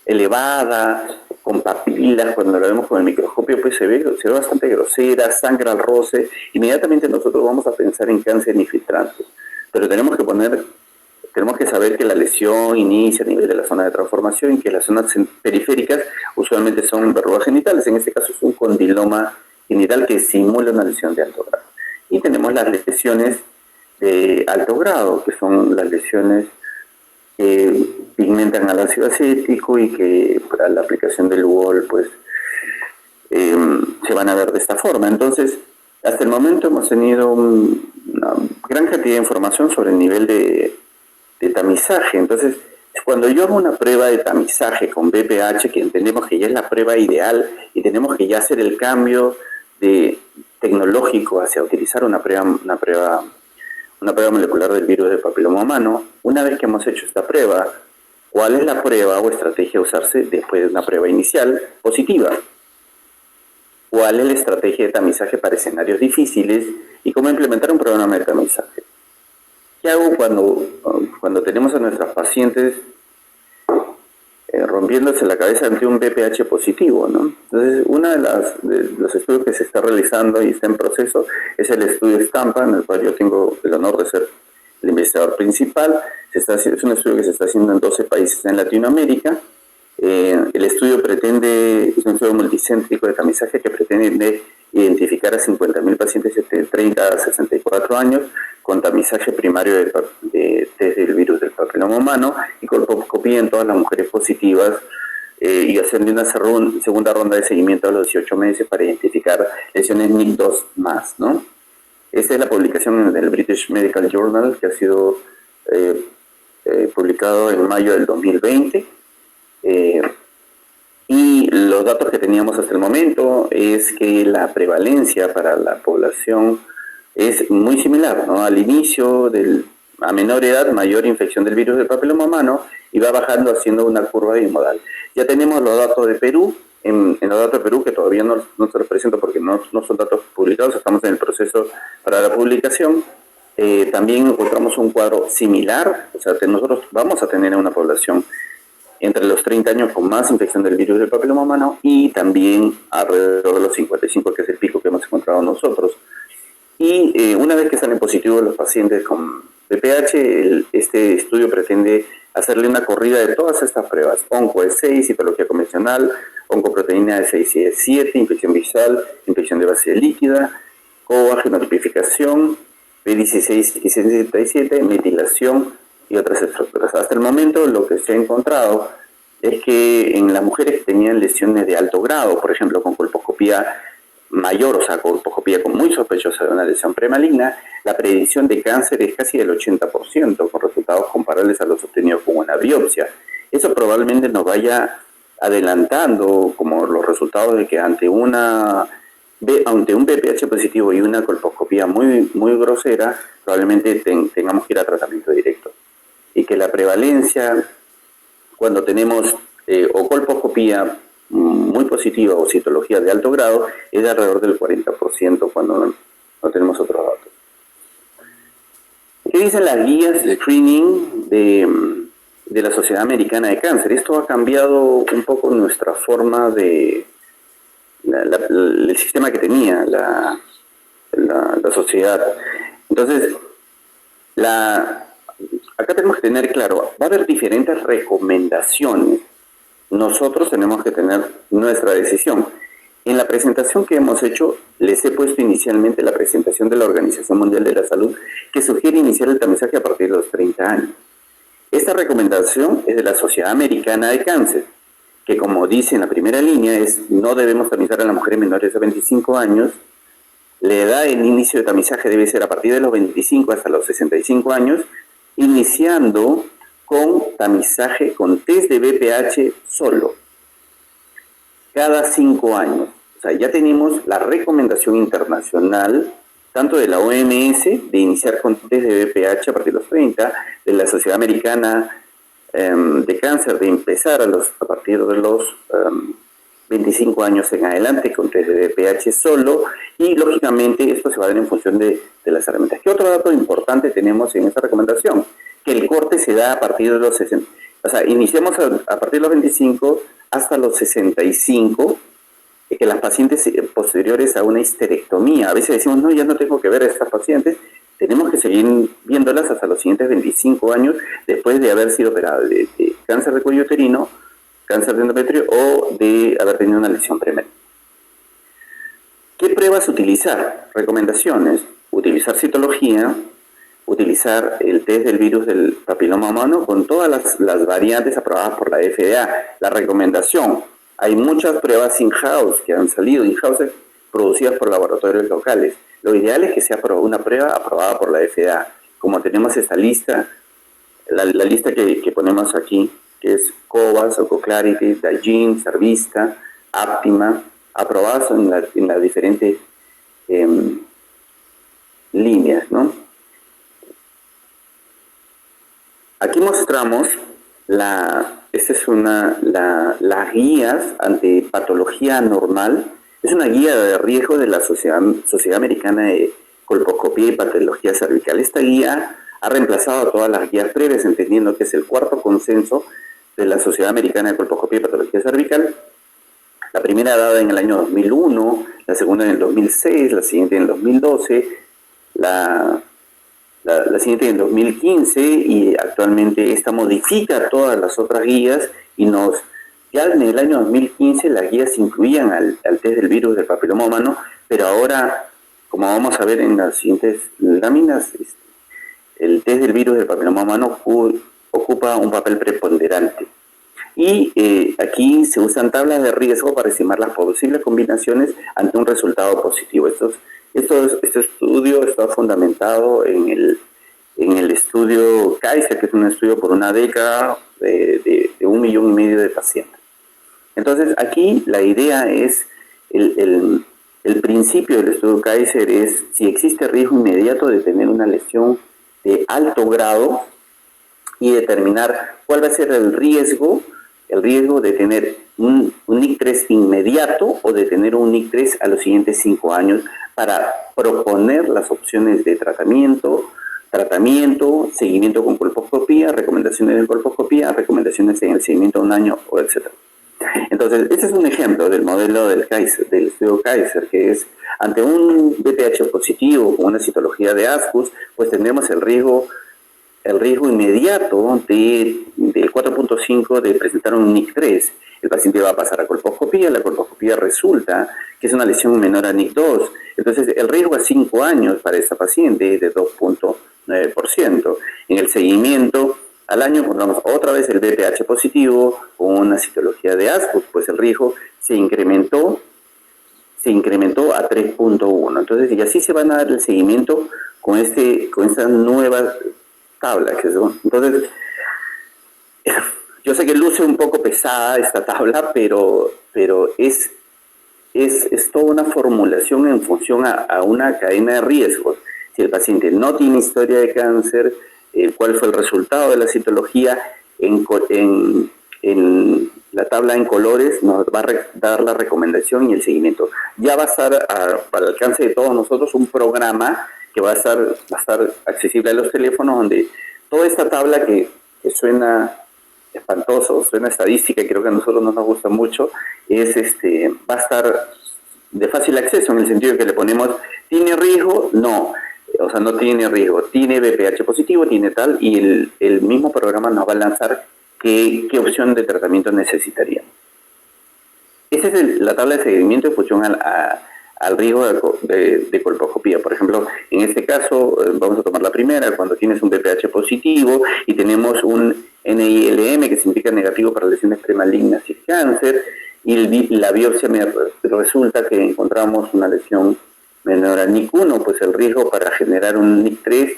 elevada, con papilas. Cuando la vemos con el microscopio, pues se ve bastante grosera, sangra al roce. Inmediatamente nosotros vamos a pensar en cáncer infiltrante, pero tenemos que saber que la lesión inicia a nivel de la zona de transformación y que las zonas periféricas usualmente son verrugas genitales. En este caso es un condiloma genital que simula una lesión de alto grado. Y tenemos las lesiones de alto grado, que son las lesiones que pigmentan al ácido acético y que para la aplicación del Lugol pues se van a ver de esta forma. Entonces, hasta el momento hemos tenido una gran cantidad de información sobre el nivel de tamizaje. Entonces, cuando yo hago una prueba de tamizaje con BPH, que entendemos que ya es la prueba ideal y tenemos que ya hacer el cambio tecnológico hacia utilizar una prueba molecular del virus del papiloma humano, una vez que hemos hecho esta prueba, ¿cuál es la prueba o estrategia a usarse después de una prueba inicial positiva? ¿Cuál es la estrategia de tamizaje para escenarios difíciles y cómo implementar un programa de tamizaje? ¿Qué hago cuando tenemos a nuestras pacientes rompiéndose la cabeza ante un BPH positivo, ¿no? Entonces, uno de los estudios que se está realizando y está en proceso es el estudio Estampa, en el cual yo tengo el honor de ser el investigador principal. Es un estudio que se está haciendo en 12 países en Latinoamérica. El estudio es un estudio multicéntrico de tamizaje que pretende identificar a 50.000 pacientes de 30 a 64 años con tamizaje primario de test del virus del papiloma humano y colposcopía en todas las mujeres positivas, y hacerle una segunda ronda de seguimiento a los 18 meses para identificar lesiones NIC2 más, ¿no? Esta es la publicación en el British Medical Journal, que ha sido publicado en mayo del 2020. Y los datos que teníamos hasta el momento es que la prevalencia para la población es muy similar, ¿no? Al inicio, a menor edad, mayor infección del virus del papiloma humano, y va bajando haciendo una curva bimodal. Ya tenemos los datos de Perú. En los datos de Perú, que todavía no se los presento porque no son datos publicados, estamos en el proceso para la publicación. También encontramos un cuadro similar. O sea, nosotros vamos a tener una población entre los 30 años con más infección del virus del papiloma humano y también alrededor de los 55, que es el pico que hemos encontrado nosotros. Y una vez que salen positivos los pacientes con VPH, este estudio pretende hacerle una corrida de todas estas pruebas: OncoE6, citología convencional, oncoproteína de 6 y de 7, infección visual, infección de base líquida, COA, genotipificación, B16 y 67, metilación y otras estructuras. Hasta el momento lo que se ha encontrado es que en las mujeres que tenían lesiones de alto grado, por ejemplo con colposcopía mayor, o sea, colposcopía con muy sospechosa de una lesión premaligna, la predicción de cáncer es casi del 80%, con resultados comparables a los obtenidos con una biopsia. Eso probablemente nos vaya adelantando como los resultados de que ante un VPH positivo y una colposcopía muy grosera, probablemente tengamos que ir a tratamiento directo. Y que la prevalencia, cuando tenemos o colposcopía muy positiva o citología de alto grado, es de alrededor del 40% cuando no tenemos otros datos. ¿Qué dicen las guías de screening de la Sociedad Americana de Cáncer? Esto ha cambiado un poco nuestra forma de el sistema que tenía la sociedad. Entonces, acá tenemos que tener claro, va a haber diferentes recomendaciones. Nosotros tenemos que tener nuestra decisión. En la presentación que hemos hecho, les he puesto inicialmente la presentación de la Organización Mundial de la Salud, que sugiere iniciar el tamizaje a partir de los 30 años. Esta recomendación es de la Sociedad Americana de Cáncer, que, como dice en la primera línea, es: no debemos tamizar a las mujeres menores de 25 años. La edad del inicio de tamizaje debe ser a partir de los 25 hasta los 65 años, iniciando con tamizaje con test de VPH solo, cada 5 años. O sea, ya tenemos la recomendación internacional, tanto de la OMS, de iniciar con test de VPH a partir de los 30, de la Sociedad Americana de Cáncer, de empezar a partir de los 25 años en adelante con test de VPH solo, y lógicamente esto se va a dar en función de las herramientas. ¿Qué otro dato importante tenemos en esta recomendación? Que el corte se da a partir de los 60, o sea, iniciamos a partir de los 25 hasta los 65, que las pacientes posteriores a una histerectomía, a veces decimos: no, ya no tengo que ver a estas pacientes, tenemos que seguir viéndolas hasta los siguientes 25 años después de haber sido operadas de cáncer de cuello uterino, cáncer de endometrio o de haber tenido una lesión premaligna. ¿Qué pruebas utilizar? Recomendaciones: utilizar citología, utilizar el test del virus del papiloma humano con todas las variantes aprobadas por la FDA. La recomendación: hay muchas pruebas in-house que han salido, in-house producidas por laboratorios locales. Lo ideal es que sea una prueba aprobada por la FDA. Como tenemos esta lista, la lista que ponemos aquí, que es Covas, OncoClarity, Dagin, Cervista, Aptima, aprobadas en las diferentes líneas, ¿no? Aquí mostramos las guías ante patología anormal. Es una guía de riesgo de la Sociedad Americana de Colposcopía y Patología Cervical. Esta guía ha reemplazado a todas las guías previas, entendiendo que es el cuarto consenso de la Sociedad Americana de Colposcopía y Patología Cervical. La primera dada en el año 2001, la segunda en el 2006, la siguiente en el 2012, la siguiente en el 2015, y actualmente esta modifica todas las otras guías y ya en el año 2015 las guías incluían al test del virus del papiloma humano, pero ahora, como vamos a ver en las siguientes láminas, el test del virus del papiloma humano ocupa un papel preponderante. Y aquí se usan tablas de riesgo para estimar las posibles combinaciones ante un resultado positivo. Este estudio está fundamentado en el estudio Kaiser, que es un estudio por una década de 1,5 millones de pacientes. Entonces, aquí la idea es, el principio del estudio Kaiser es si existe riesgo inmediato de tener una lesión de alto grado y determinar cuál va a ser el riesgo de tener un NIC3 inmediato o de tener un NIC3 a los siguientes 5 años, para proponer las opciones de tratamiento, tratamiento, seguimiento con colposcopía, recomendaciones de colposcopía, recomendaciones en el seguimiento de un año, o etc. Entonces, este es un ejemplo del modelo del Kaiser, del estudio Kaiser, que es ante un BPH positivo con una citología de ASCUS, pues tendremos el riesgo inmediato del 4.5 de presentar un NIC3. El paciente va a pasar a colposcopía, la colposcopía resulta que es una lesión menor a NIC2. Entonces, el riesgo a 5 años para esta paciente es de 2.9%. En el seguimiento, al año encontramos otra vez el BPH positivo con una citología de ASCUS, pues el riesgo se incrementó a 3.1. Entonces, y así se van a dar el seguimiento con esta nueva tabla. Entonces, yo sé que luce un poco pesada esta tabla, pero es toda una formulación en función a una cadena de riesgos. Si el paciente no tiene historia de cáncer, cuál fue el resultado de la citología, en la tabla en colores nos va a dar la recomendación y el seguimiento. Ya va a estar para el alcance de todos nosotros un programa que va a estar accesible a los teléfonos, donde toda esta tabla que suena espantoso, suena estadística y creo que a nosotros no nos gusta mucho, va a estar de fácil acceso, en el sentido de que le ponemos, ¿tiene riesgo? No, o sea, no tiene riesgo, tiene BPH positivo, tiene tal, y el mismo programa nos va a lanzar qué opción de tratamiento necesitaríamos. Esa es la tabla de seguimiento en función al riesgo de colposcopía. Por ejemplo, en este caso, vamos a tomar la primera, cuando tienes un BPH positivo y tenemos un NILM, que significa negativo para lesiones premalignas y cáncer, y la biopsia resulta que encontramos una lesión menor a NIC1, pues el riesgo para generar un NIC3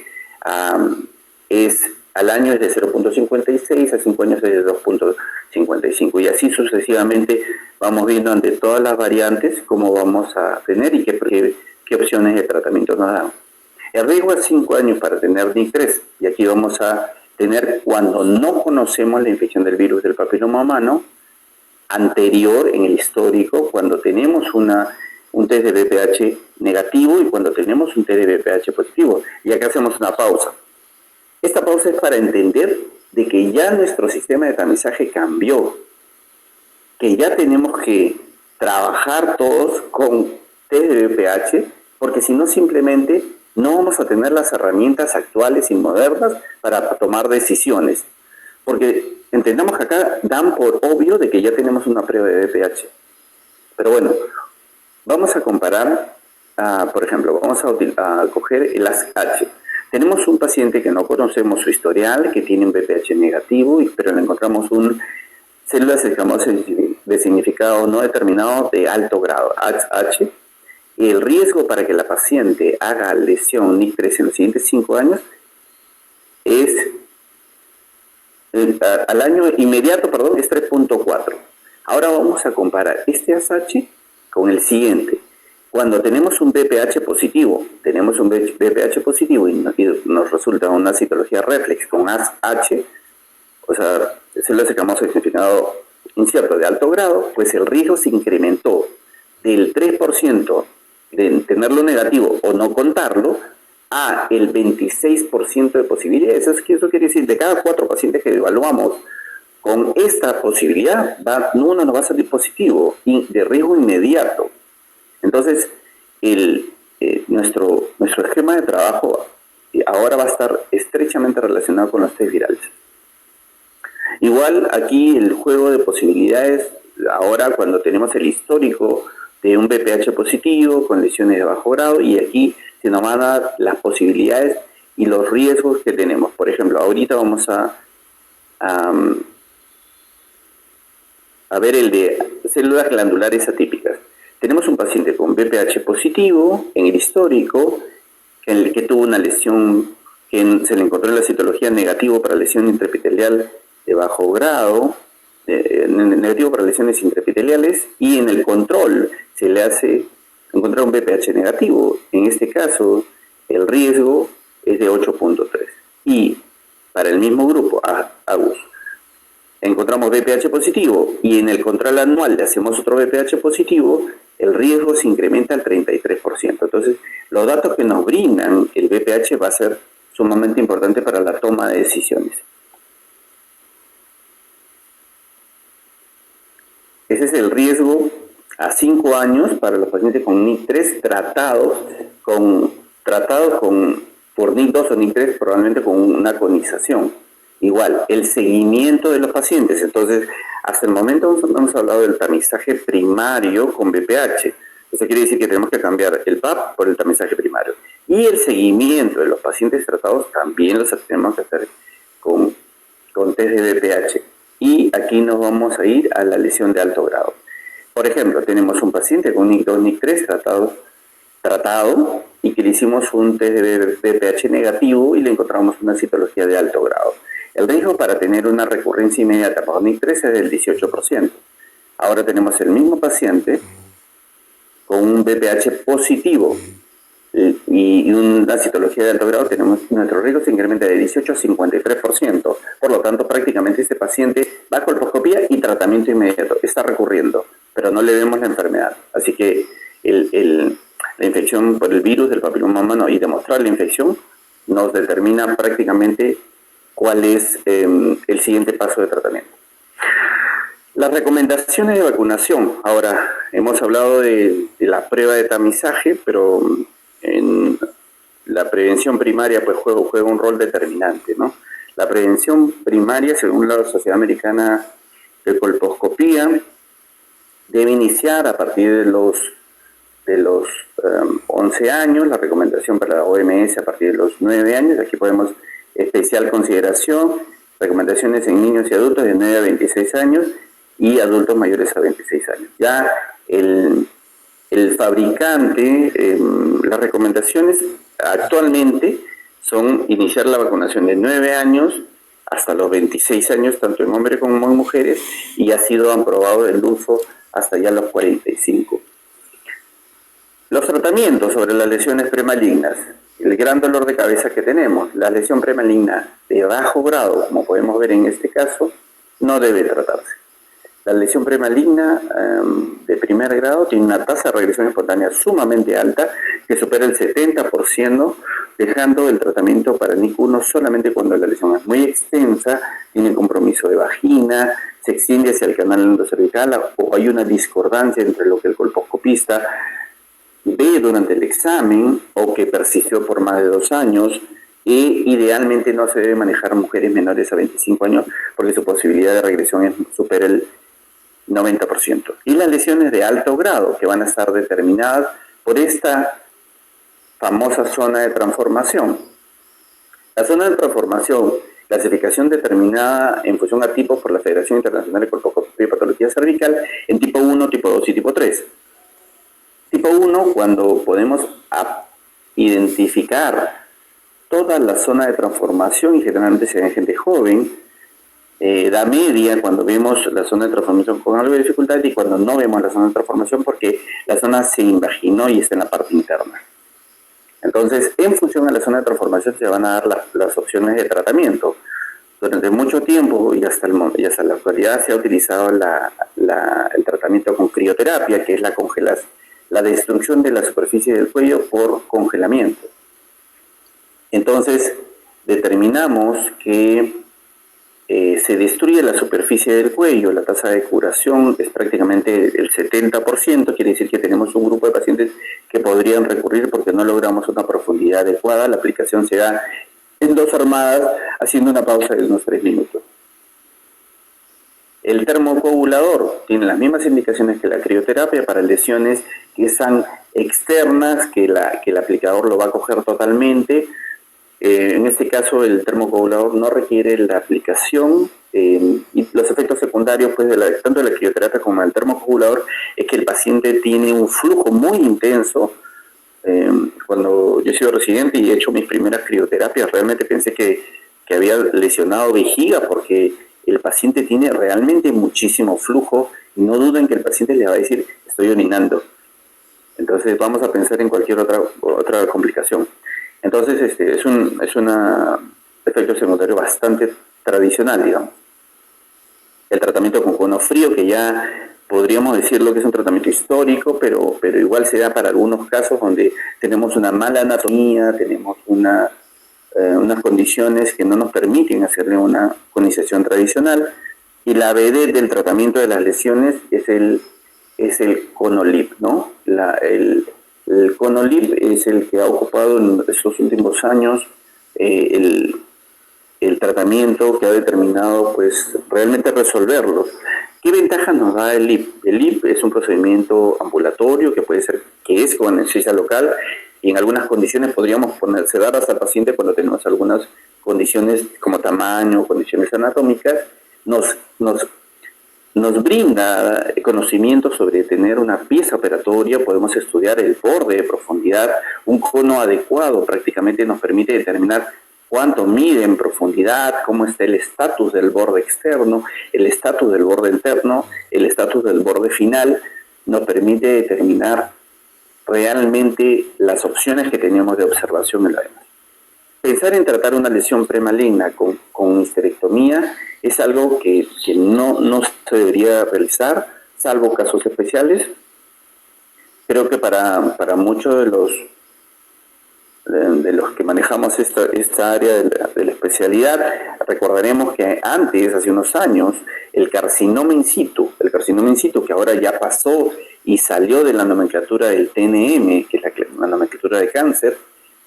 al año es de 0.56, a 5 años es de 2.55, y así sucesivamente vamos viendo ante todas las variantes cómo vamos a tener y qué opciones de tratamiento nos dan. El riesgo a 5 años para tener NIC3, y aquí vamos a tener cuando no conocemos la infección del virus del papiloma humano, anterior en el histórico, cuando tenemos un test de BPH negativo y cuando tenemos un test de BPH positivo. Y acá hacemos una pausa. Esta pausa es para entender de que ya nuestro sistema de tamizaje cambió, que ya tenemos que trabajar todos con test de BPH, porque si no simplemente no vamos a tener las herramientas actuales y modernas para tomar decisiones. Porque entendamos que acá dan por obvio de que ya tenemos una prueba de BPH. Pero bueno, vamos a comparar, por ejemplo, vamos a coger el ASH. Tenemos un paciente que no conocemos su historial, que tiene un BPH negativo, pero le encontramos células de significado no determinado de alto grado, AH. Y el riesgo para que la paciente haga lesión NIC3 en los siguientes 5 años es, al año inmediato, es 3.4. Ahora vamos a comparar este ASH con el siguiente. Cuando tenemos un BPH positivo, y nos resulta una citología reflex con ASH, o sea, células de significado incierto de alto grado, pues el riesgo se incrementó del 3% de tenerlo negativo o no contarlo a el 26% de posibilidades. Eso quiere decir, de cada 4 pacientes que evaluamos con esta posibilidad, uno nos va a salir positivo y de riesgo inmediato. Entonces, nuestro esquema de trabajo ahora va a estar estrechamente relacionado con los test virales. Igual aquí el juego de posibilidades, ahora cuando tenemos el histórico de un BPH positivo con lesiones de bajo grado, y aquí se nos van a dar las posibilidades y los riesgos que tenemos. Por ejemplo, ahorita vamos a ver el de células glandulares atípicas. Tenemos un paciente con BPH positivo en el histórico, en el que tuvo una lesión que se le encontró en la citología negativo para lesión intraepitelial de bajo grado, negativo para lesiones intraepiteliales, y en el control se le hace encontrar un BPH negativo. En este caso, el riesgo es de 8.3. Y para el mismo grupo, AGUS, encontramos BPH positivo y en el control anual le hacemos otro BPH positivo, el riesgo se incrementa al 33%. Entonces, los datos que nos brindan el BPH va a ser sumamente importante para la toma de decisiones. Ese es el riesgo a 5 años para los pacientes con NIC3 tratados por NIC2 o NIC3, probablemente con una conización. Igual, el seguimiento de los pacientes. Entonces, hasta el momento hemos hablado del tamizaje primario con BPH. Eso quiere decir que tenemos que cambiar el PAP por el tamizaje primario. Y el seguimiento de los pacientes tratados también los tenemos que hacer con test de BPH. Y aquí nos vamos a ir a la lesión de alto grado. Por ejemplo, tenemos un paciente con NIC2, NIC3 tratado y que le hicimos un test de BPH negativo y le encontramos una citología de alto grado. El riesgo para tener una recurrencia inmediata por NIC3 es del 18%. Ahora tenemos el mismo paciente con un BPH positivo y una citología de alto grado, nuestro riesgo se incrementa de 18 a 53%. Por lo tanto, prácticamente este paciente va a colposcopía y tratamiento inmediato. Está recurriendo, pero no le vemos la enfermedad. Así que la infección por el virus del papiloma humano y demostrar la infección nos determina prácticamente cuál es el siguiente paso de tratamiento. Las recomendaciones de vacunación. Ahora, hemos hablado de la prueba de tamizaje, pero en la prevención primaria pues juega un rol determinante, ¿no? La prevención primaria, según la Sociedad Americana de Colposcopía, debe iniciar a partir de los 11 años, la recomendación para la OMS a partir de los 9 años. Aquí podemos especial consideración, recomendaciones en niños y adultos de 9 a 26 años y adultos mayores a 26 años. Ya el fabricante, las recomendaciones actualmente son iniciar la vacunación de 9 años hasta los 26 años, tanto en hombres como en mujeres, y ha sido aprobado el uso hasta ya los 45. Los tratamientos sobre las lesiones premalignas. El gran dolor de cabeza que tenemos, la lesión premaligna de bajo grado, como podemos ver en este caso, no debe tratarse. La lesión premaligna de primer grado tiene una tasa de regresión espontánea sumamente alta, que supera el 70%, dejando el tratamiento para NIC1 solamente cuando la lesión es muy extensa, tiene compromiso de vagina, se extiende hacia el canal endocervical o hay una discordancia entre lo que el colposcopista ve durante el examen o que persistió por más de 2 años. Y idealmente no se debe manejar mujeres menores a 25 años porque su posibilidad de regresión supera el 90%. Y las lesiones de alto grado, que van a estar determinadas por esta famosa zona de transformación. La zona de transformación, clasificación determinada en función a tipos por la Federación Internacional de Colposcopía y Patología Cervical, en tipo 1, tipo 2 y tipo 3. Tipo 1, cuando podemos identificar toda la zona de transformación, y generalmente se ve en gente joven, edad media, cuando vemos la zona de transformación con algo de dificultad, y cuando no vemos la zona de transformación porque la zona se invaginó y está en la parte interna. Entonces, en función a la zona de transformación se van a dar las opciones de tratamiento. Durante mucho tiempo y hasta la actualidad se ha utilizado el tratamiento con crioterapia, que es la destrucción de la superficie del cuello por congelamiento. Entonces, determinamos que se destruye la superficie del cuello, la tasa de curación es prácticamente el 70%, quiere decir que tenemos un grupo de pacientes que podrían recurrir porque no logramos una profundidad adecuada. La aplicación se da en 2 armadas, haciendo una pausa de unos 3 minutos. El termocoagulador tiene las mismas indicaciones que la crioterapia para lesiones que sean externas, que el aplicador lo va a coger totalmente. En este caso el termocoagulador no requiere la aplicación y los efectos secundarios pues, tanto de la crioterapia como del termocoagulador es que el paciente tiene un flujo muy intenso. Cuando yo he sido residente y he hecho mis primeras crioterapias, realmente pensé que había lesionado vejiga porque el paciente tiene realmente muchísimo flujo y no duden que el paciente le va a decir estoy orinando. Entonces vamos a pensar en cualquier otra complicación. Entonces es un efecto secundario bastante tradicional, digamos. El tratamiento con cono frío, que ya podríamos decirlo que es un tratamiento histórico, pero igual se da para algunos casos donde tenemos una mala anatomía, tenemos una unas condiciones que no nos permiten hacerle una conización tradicional, y la vedet del tratamiento de las lesiones es el Conolip, ¿no? El Conolip es el que ha ocupado en estos últimos años el tratamiento que ha determinado pues realmente resolverlo. ¿Qué ventaja nos da el LIP? El LIP es un procedimiento ambulatorio que es con anestesia local, y en algunas condiciones podríamos sedar al paciente cuando tenemos algunas condiciones como tamaño, condiciones anatómicas. Nos brinda conocimiento sobre tener una pieza operatoria, podemos estudiar el borde de profundidad, un cono adecuado prácticamente nos permite determinar cuánto mide en profundidad, cómo está el estatus del borde externo, el estatus del borde interno, el estatus del borde final, nos permite determinar realmente las opciones que teníamos de observación en la demás. Pensar en tratar una lesión premaligna con histerectomía es algo que no se debería realizar, salvo casos especiales. Creo que para muchos de los que manejamos esta área de la especialidad, recordaremos que antes, hace unos años, el carcinoma in situ, que ahora ya pasó y salió de la nomenclatura del TNM, que es la nomenclatura de cáncer,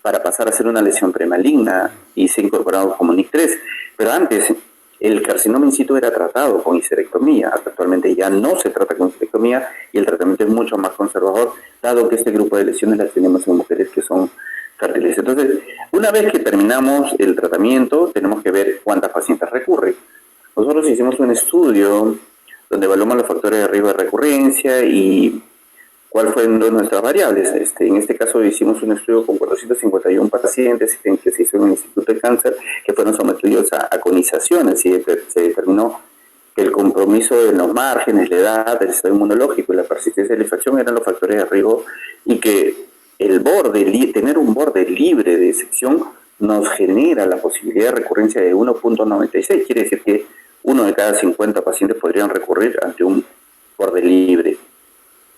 para pasar a ser una lesión premaligna y se ha incorporado como NIC3. Pero antes el carcinoma in situ era tratado con histerectomía. Actualmente ya no se trata con histerectomía y el tratamiento es mucho más conservador, dado que este grupo de lesiones las tenemos en mujeres que son fértiles. Entonces, una vez que terminamos el tratamiento, tenemos que ver cuántas pacientes recurren. Nosotros hicimos un estudio donde evaluamos los factores de riesgo de recurrencia y cuáles fueron nuestras variables. En este caso hicimos un estudio con 451 pacientes que se hizo en el Instituto de Cáncer, que fueron sometidos a conizaciones, y se determinó que el compromiso de los márgenes, la edad, el estado inmunológico y la persistencia de la infección eran los factores de riesgo, y que tener un borde libre de sección nos genera la posibilidad de recurrencia de 1.96. Quiere decir que 1 de cada 50 pacientes podrían recurrir ante un borde libre,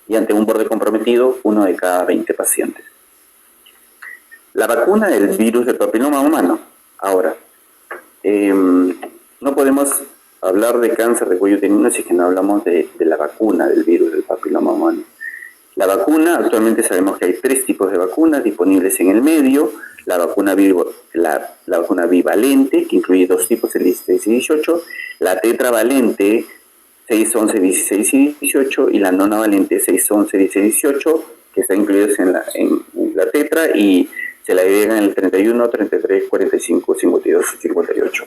y ante un borde comprometido, 1 de cada 20 pacientes. La vacuna del virus del papiloma humano. Ahora, no podemos hablar de cáncer de cuello uterino si es que no hablamos de la vacuna del virus del papiloma humano. La vacuna, actualmente sabemos que hay 3 tipos de vacunas disponibles en el medio: la vacuna bivalente, que incluye 2 tipos, el 16 y 18, la tetravalente 6, 11, 16 y 18, y la nonavalente 6, 11, 16 y 18, que están incluidos en la tetra, y se la agregan en el 31, 33, 45, 52 y 58.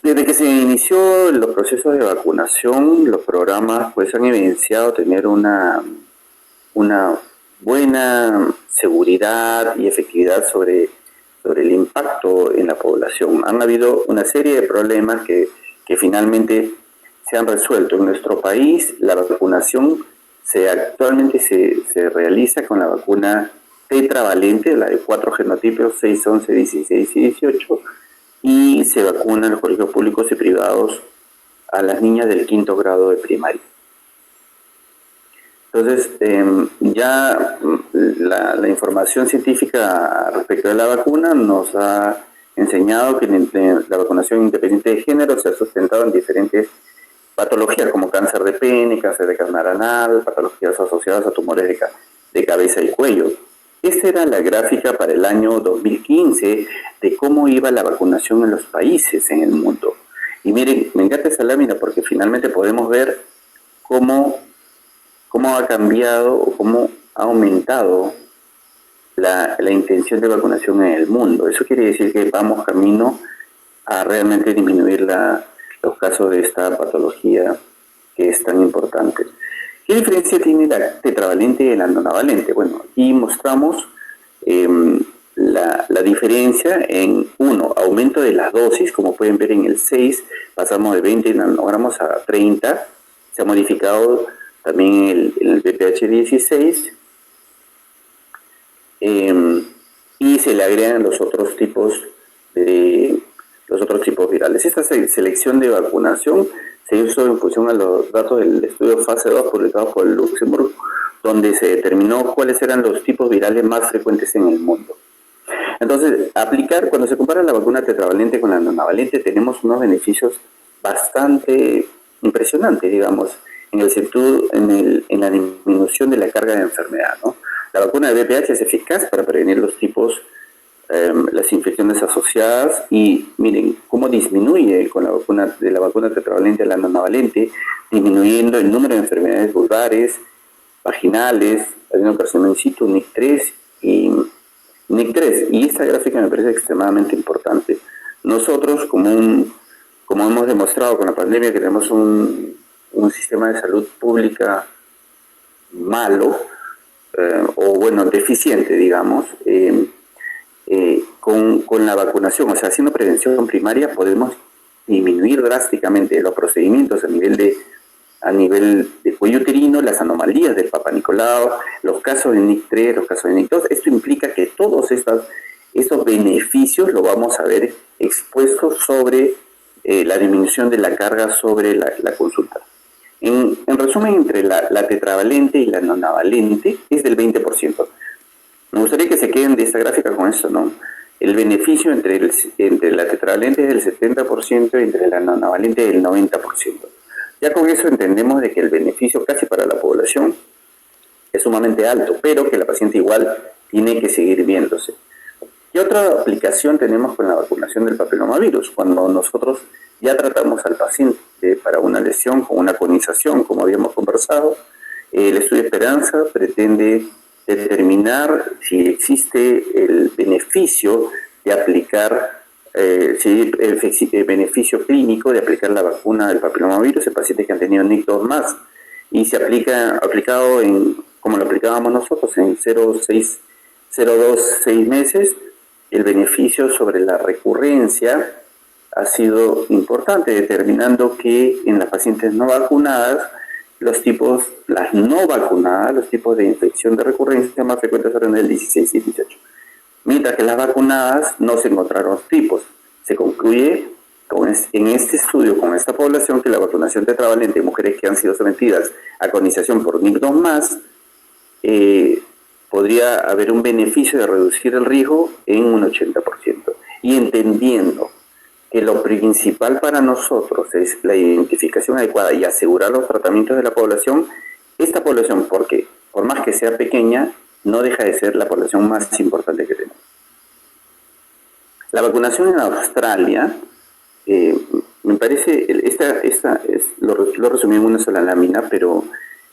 Desde que se inició los procesos de vacunación, los programas pues han evidenciado tener una buena seguridad y efectividad sobre el impacto en la población. Han habido una serie de problemas que finalmente se han resuelto. En nuestro país la vacunación actualmente se realiza con la vacuna tetravalente, la de 4 genotipos, 6, 11, 16 y 18, y se vacuna en los colegios públicos y privados a las niñas del 5º grado de primaria. Entonces, ya la información científica respecto de la vacuna nos ha enseñado que la vacunación independiente de género se ha sustentado en diferentes patologías como cáncer de pene, cáncer de canal anal, patologías asociadas a tumores de cabeza y cuello. Esta era la gráfica para el año 2015 de cómo iba la vacunación en los países en el mundo. Y miren, me encanta esa lámina porque finalmente podemos ver cómo ha cambiado o cómo ha aumentado la intención de vacunación en el mundo. Eso quiere decir que vamos camino a realmente disminuir los casos de esta patología que es tan importante. ¿Qué diferencia tiene la tetravalente y la nonavalente? Bueno, aquí mostramos la diferencia en, aumento de las dosis. Como pueden ver en el 6, pasamos de 20 nanogramos a 30. Se ha modificado también el PPH16. Y se le agregan los otros tipos virales. Esta selección de vacunación se hizo en función a los datos del estudio fase 2 publicado por Luxemburgo, donde se determinó cuáles eran los tipos virales más frecuentes en el mundo. Entonces, cuando se compara la vacuna tetravalente con la nonavalente, tenemos unos beneficios bastante impresionantes, digamos, en la disminución de la carga de enfermedad, ¿no? La vacuna de VPH es eficaz para prevenir los tipos, las infecciones asociadas, y miren cómo disminuye con la vacuna tetravalente a la nonavalente, disminuyendo el número de enfermedades vulvares, vaginales, adenocarcinoma in situ, NIC3 y NIC3. Y esta gráfica me parece extremadamente importante. Nosotros, como hemos demostrado con la pandemia, que tenemos un sistema de salud pública malo, deficiente, digamos, con la vacunación, o sea, haciendo prevención primaria, podemos disminuir drásticamente los procedimientos a nivel de cuello uterino, las anomalías del Papa Nicolau, los casos de NIC3, los casos de NIC2. Esto implica que todos estos beneficios lo vamos a ver expuestos sobre la disminución de la carga sobre la consulta. En resumen, entre la tetravalente y la nonavalente es del 20%. Me gustaría que se queden de esta gráfica con esto, ¿no? El beneficio entre la tetravalente es del 70% y entre la nonavalente del 90%. Ya con eso entendemos de que el beneficio casi para la población es sumamente alto, pero que la paciente igual tiene que seguir viéndose. ¿Qué otra aplicación tenemos con la vacunación del papilomavirus? Cuando nosotros ya tratamos al paciente para una lesión con una conización, como habíamos conversado, el estudio Esperanza pretende determinar si existe el beneficio de aplicar, el beneficio clínico de aplicar la vacuna del papilomavirus en pacientes que han tenido NIC2 más, y se aplicado como lo aplicábamos nosotros, en 0,6 meses. El beneficio sobre la recurrencia ha sido importante, determinando que en las pacientes no vacunadas, las no vacunadas, los tipos de infección de recurrencia más frecuentes eran del 16 y 18. Mientras que las vacunadas no se encontraron tipos. Se concluye en este estudio con esta población que la vacunación tetravalente en mujeres que han sido sometidas a conización por NIC2 más, podría haber un beneficio de reducir el riesgo en un 80%. Y entendiendo que lo principal para nosotros es la identificación adecuada y asegurar los tratamientos de la población, esta población, porque por más que sea pequeña, no deja de ser la población más importante que tenemos. La vacunación en Australia, me parece, lo resumí en una sola lámina, pero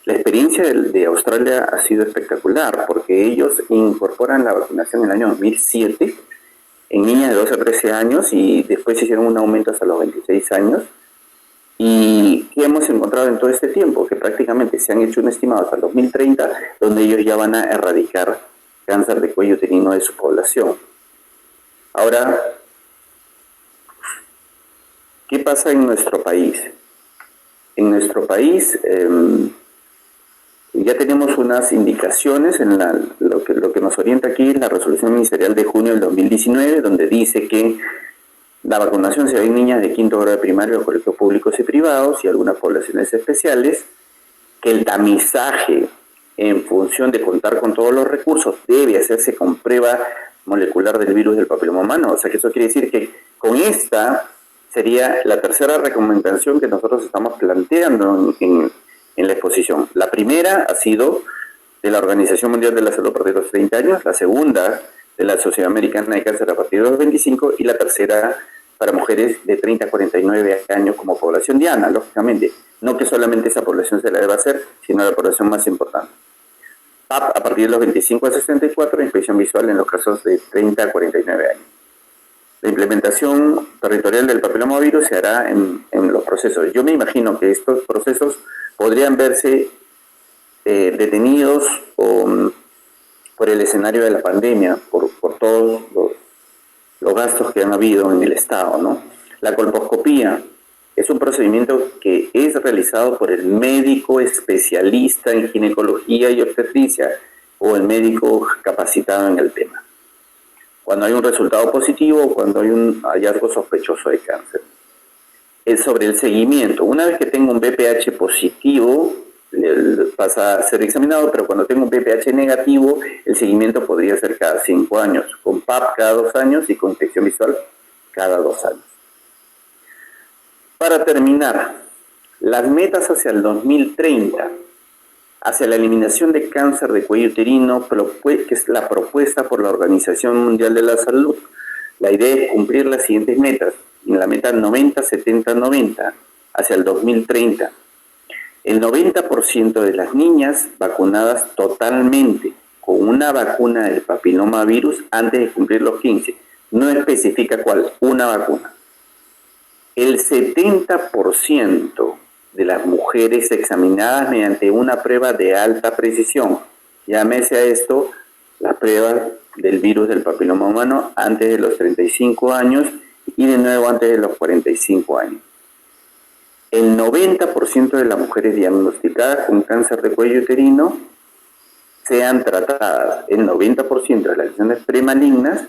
la experiencia de Australia ha sido espectacular, porque ellos incorporan la vacunación en el año 2007 en niñas de 12 a 13 años, y después hicieron un aumento hasta los 26 años. ¿Y qué hemos encontrado en todo este tiempo? Que prácticamente se han hecho un estimado hasta el 2030, donde ellos ya van a erradicar cáncer de cuello uterino de su población. Ahora, ¿qué pasa en nuestro país? En nuestro país ya tenemos unas indicaciones en lo que nos orienta aquí es la resolución ministerial de junio del 2019, donde dice que la vacunación se da en niñas de quinto grado de primaria, de colegios públicos y privados y algunas poblaciones especiales, que el tamizaje en función de contar con todos los recursos debe hacerse con prueba molecular del virus del papiloma humano. O sea que eso quiere decir que con esta sería la tercera recomendación que nosotros estamos planteando en la exposición. La primera ha sido de la Organización Mundial de la Salud a partir de los 30 años, la segunda de la Sociedad Americana de Cáncer a partir de los 25 y la tercera para mujeres de 30 a 49 años como población diana, lógicamente. No que solamente esa población se la deba hacer, sino la población más importante. PAP a partir de los 25 a 64, inspección visual en los casos de 30 a 49 años. La implementación territorial del papilomavirus se hará en los procesos. Yo me imagino que estos procesos podrían verse detenidos por el escenario de la pandemia, por todos los gastos que han habido en el Estado, ¿no? La colposcopía es un procedimiento que es realizado por el médico especialista en ginecología y obstetricia o el médico capacitado en el tema, cuando hay un resultado positivo o cuando hay un hallazgo sospechoso de cáncer. Es sobre el seguimiento. Una vez que tengo un VPH positivo, pasa a ser examinado, pero cuando tengo un PPH negativo, el seguimiento podría ser cada 5 años, con PAP cada 2 años y con inspección visual cada 2 años. Para terminar, las metas hacia el 2030, hacia la eliminación de cáncer de cuello uterino, que es la propuesta por la Organización Mundial de la Salud. La idea es cumplir las siguientes metas. En la meta 90-70-90, hacia el 2030. El 90% de las niñas vacunadas totalmente con una vacuna del papilomavirus antes de cumplir los 15. No especifica cuál, una vacuna. El 70% de las mujeres examinadas mediante una prueba de alta precisión. Llámese a esto la prueba del virus del papiloma humano antes de los 35 años y de nuevo antes de los 45 años. El 90% de las mujeres diagnosticadas con cáncer de cuello uterino sean tratadas, el 90% de las lesiones premalignas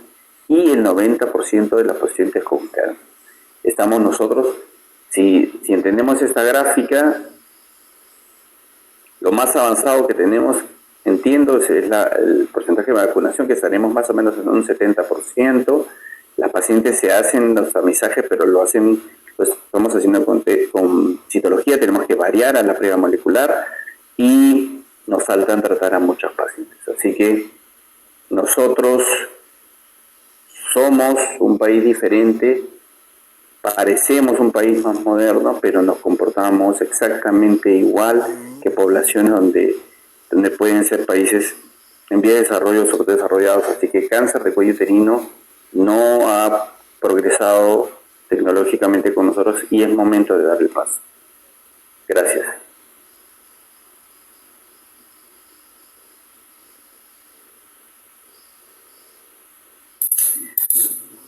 y el 90% de las pacientes con cáncer. Estamos nosotros, si entendemos esta gráfica, lo más avanzado que tenemos, entiendo, es el porcentaje de vacunación, que estaremos más o menos en un 70%. Las pacientes se hacen los tamizajes, pero lo hacen, pues estamos haciendo con citología, tenemos que variar a la prueba molecular y nos faltan tratar a muchos pacientes. Así que nosotros somos un país diferente, parecemos un país más moderno, pero nos comportamos exactamente igual que poblaciones donde pueden ser países en vía de desarrollo o subdesarrollados. Así que cáncer de cuello uterino no ha progresado tecnológicamente con nosotros y es momento de darle paso. Gracias.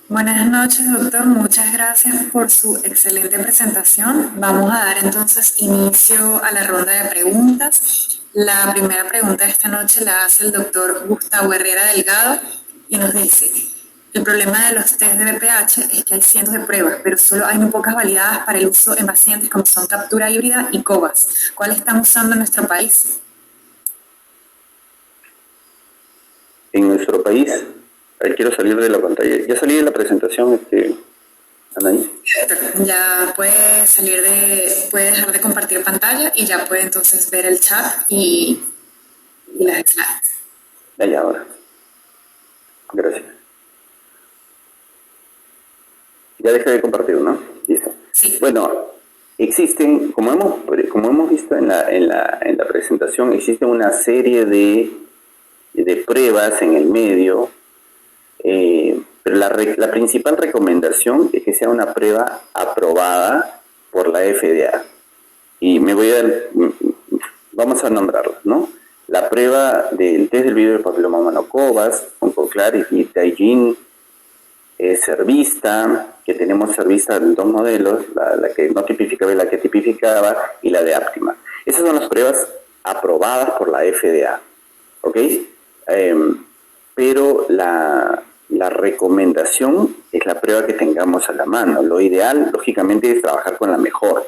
Buenas noches, doctor. Muchas gracias por su excelente presentación. Vamos a dar entonces inicio a la ronda de preguntas. La primera pregunta de esta noche la hace el doctor Gustavo Herrera Delgado y nos dice: el problema de los test de BPH es que hay cientos de pruebas, pero solo hay muy pocas validadas para el uso en pacientes como son captura híbrida y COVAS. ¿Cuál están usando en nuestro país? En nuestro país, quiero salir de la pantalla. Ya salí de la presentación, Anaí. Ya puede puede dejar de compartir pantalla y ya puede entonces ver el chat y las slides. Allá ahora. Gracias. Ya dejé de compartir, ¿no? Listo. Sí. Bueno, existen, como hemos visto en la presentación, existe una serie de pruebas en el medio, pero la principal recomendación es que sea una prueba aprobada por la FDA. Y vamos a nombrarlas, ¿no? La prueba del test del virus del papiloma humano COVAS, Oncoclar y Taigin, Cervista, que tenemos Cervista en 2 modelos, la que no tipificaba y la que tipificaba, y la de Aptima. Esas son las pruebas aprobadas por la FDA, ¿ok? Pero la recomendación es la prueba que tengamos a la mano. Lo ideal, lógicamente, es trabajar con la mejor.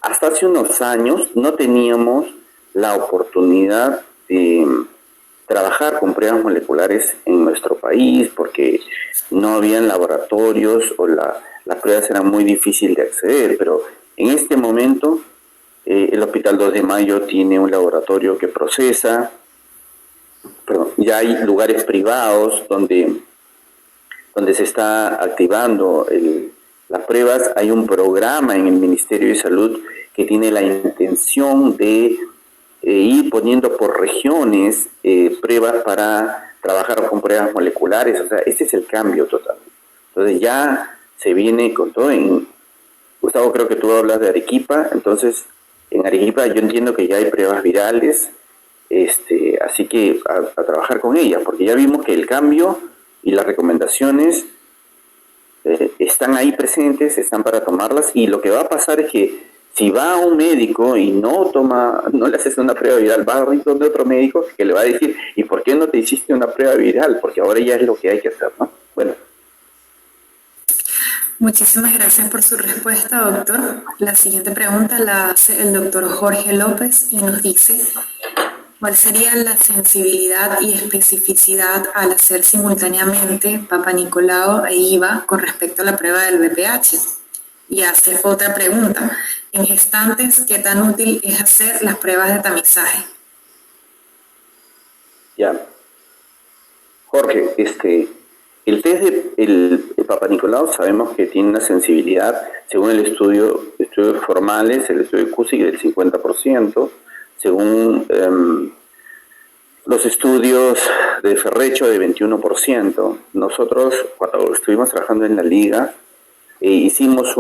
Hasta hace unos años no teníamos la oportunidad de trabajar con pruebas moleculares en nuestro país porque no habían laboratorios o las pruebas eran muy difíciles de acceder, pero en este momento el Hospital 2 de Mayo tiene un laboratorio que procesa, ya hay lugares privados donde se está activando las pruebas. Hay un programa en el Ministerio de Salud que tiene la intención de ir poniendo por regiones pruebas para trabajar con pruebas moleculares. O sea, este es el cambio total. Entonces ya se viene con todo. Gustavo, creo que tú hablas de Arequipa. Entonces, en Arequipa yo entiendo que ya hay pruebas virales, así que a trabajar con ellas, porque ya vimos que el cambio y las recomendaciones están ahí presentes, están para tomarlas, y lo que va a pasar es que si va a un médico y no le haces una prueba viral, va a ir donde otro médico que le va a decir: ¿y por qué no te hiciste una prueba viral? Porque ahora ya es lo que hay que hacer, ¿no? Bueno. Muchísimas gracias por su respuesta, doctor. La siguiente pregunta la hace el doctor Jorge López y nos dice, ¿cuál sería la sensibilidad y especificidad al hacer simultáneamente Papa Nicolau e IVA con respecto a la prueba del BPH? Y hace otra pregunta, en gestantes, ¿qué tan útil es hacer las pruebas de tamizaje? Ya. Jorge, el test el Papa Nicolau sabemos que tiene una sensibilidad, según estudios formales, el estudio de Cusick del 50%, según los estudios de Ferrecho de 21%. Nosotros, cuando estuvimos trabajando en la liga, hicimos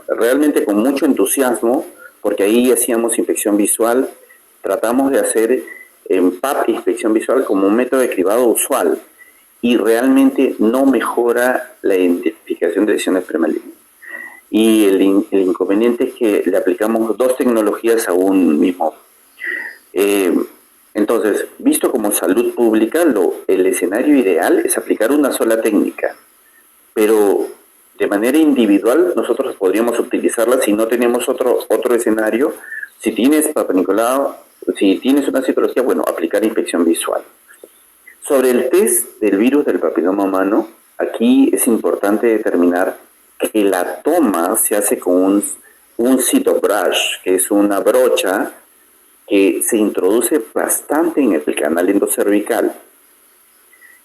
realmente con mucho entusiasmo, porque ahí hacíamos inspección visual, tratamos de hacer PAP, inspección visual, como un método de cribado usual, y realmente no mejora la identificación de lesiones premalignas. Y el inconveniente es que le aplicamos dos tecnologías a un mismo. Entonces, visto como salud pública, el escenario ideal es aplicar una sola técnica, pero de manera individual nosotros podríamos utilizarla si no tenemos otro escenario. Si tienes Papa Nicolau, si tienes una citología, bueno, aplicar inspección visual. Sobre el test del virus del papiloma humano, aquí es importante determinar que la toma se hace con un cytobrush, que es una brocha que se introduce bastante en el canal endocervical.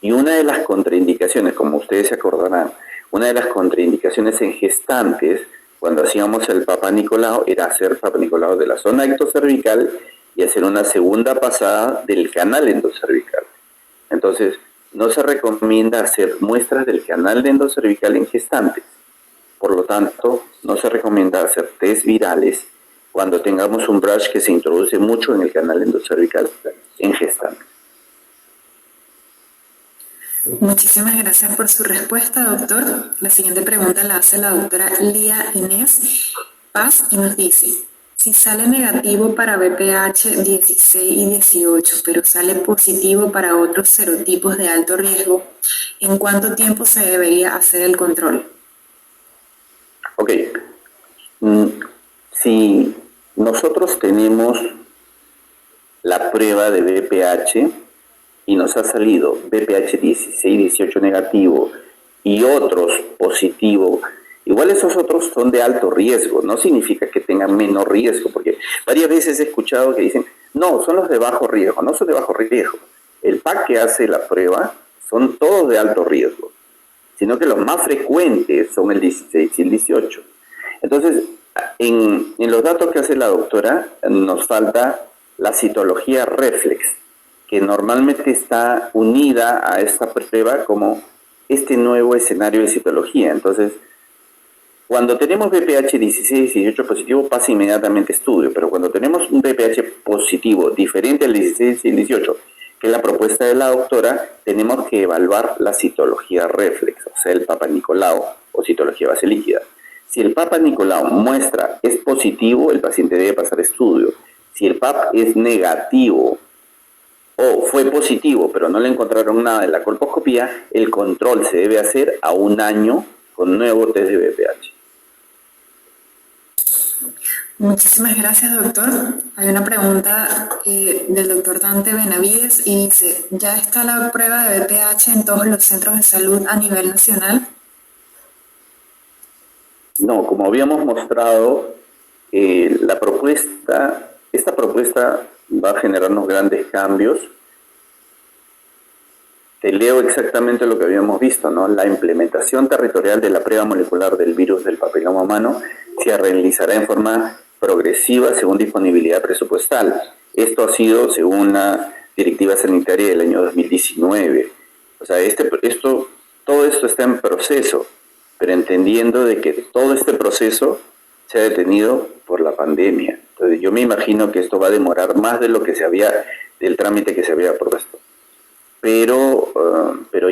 Y una de las contraindicaciones, como ustedes se acordarán, una de las contraindicaciones en gestantes, cuando hacíamos el Papa Nicolau, era hacer Papa Nicolau de la zona ectocervical y hacer una segunda pasada del canal endocervical. Entonces, no se recomienda hacer muestras del canal endocervical en gestantes. Por lo tanto, no se recomienda hacer test virales cuando tengamos un brush que se introduce mucho en el canal endocervical en gestantes. Muchísimas gracias por su respuesta, doctor. La siguiente pregunta la hace la doctora Lía Inés Paz y nos dice, si sale negativo para BPH 16 y 18, pero sale positivo para otros serotipos de alto riesgo, ¿en cuánto tiempo se debería hacer el control? Ok. Si nosotros tenemos la prueba de BPH y nos ha salido BPH 16, 18 negativo y otros positivo, igual esos otros son de alto riesgo, no significa que tengan menos riesgo, porque varias veces he escuchado que dicen, no, son los de bajo riesgo, no son de bajo riesgo. El PAC que hace la prueba son todos de alto riesgo, sino que los más frecuentes son el 16 y el 18. Entonces, en los datos que hace la doctora, nos falta la citología reflex, que normalmente está unida a esta prueba como este nuevo escenario de citología. Entonces, cuando tenemos BPH 16 y 18 positivo, pasa inmediatamente estudio, pero cuando tenemos un BPH positivo diferente al 16 y el 18, que es la propuesta de la doctora, tenemos que evaluar la citología reflex, o sea, el Papa Nicolau o citología base líquida. Si el Papa Nicolau muestra es positivo, el paciente debe pasar estudio. Si el PAP es negativo o fue positivo, pero no le encontraron nada en la colposcopía, el control se debe hacer a 1 año con nuevo test de BPH. Muchísimas gracias, doctor. Hay una pregunta del doctor Dante Benavides y dice, ¿ya está la prueba de BPH en todos los centros de salud a nivel nacional? No, como habíamos mostrado, esta propuesta va a generarnos grandes cambios. Te leo exactamente lo que habíamos visto, ¿no? La implementación territorial de la prueba molecular del virus del papiloma humano se realizará en forma progresiva según disponibilidad presupuestal. Esto ha sido según la directiva sanitaria del año 2019. O sea, todo esto está en proceso, pero entendiendo de que todo este proceso se ha detenido por la pandemia. Entonces yo me imagino que esto va a demorar más de lo que del trámite que se había propuesto. Pero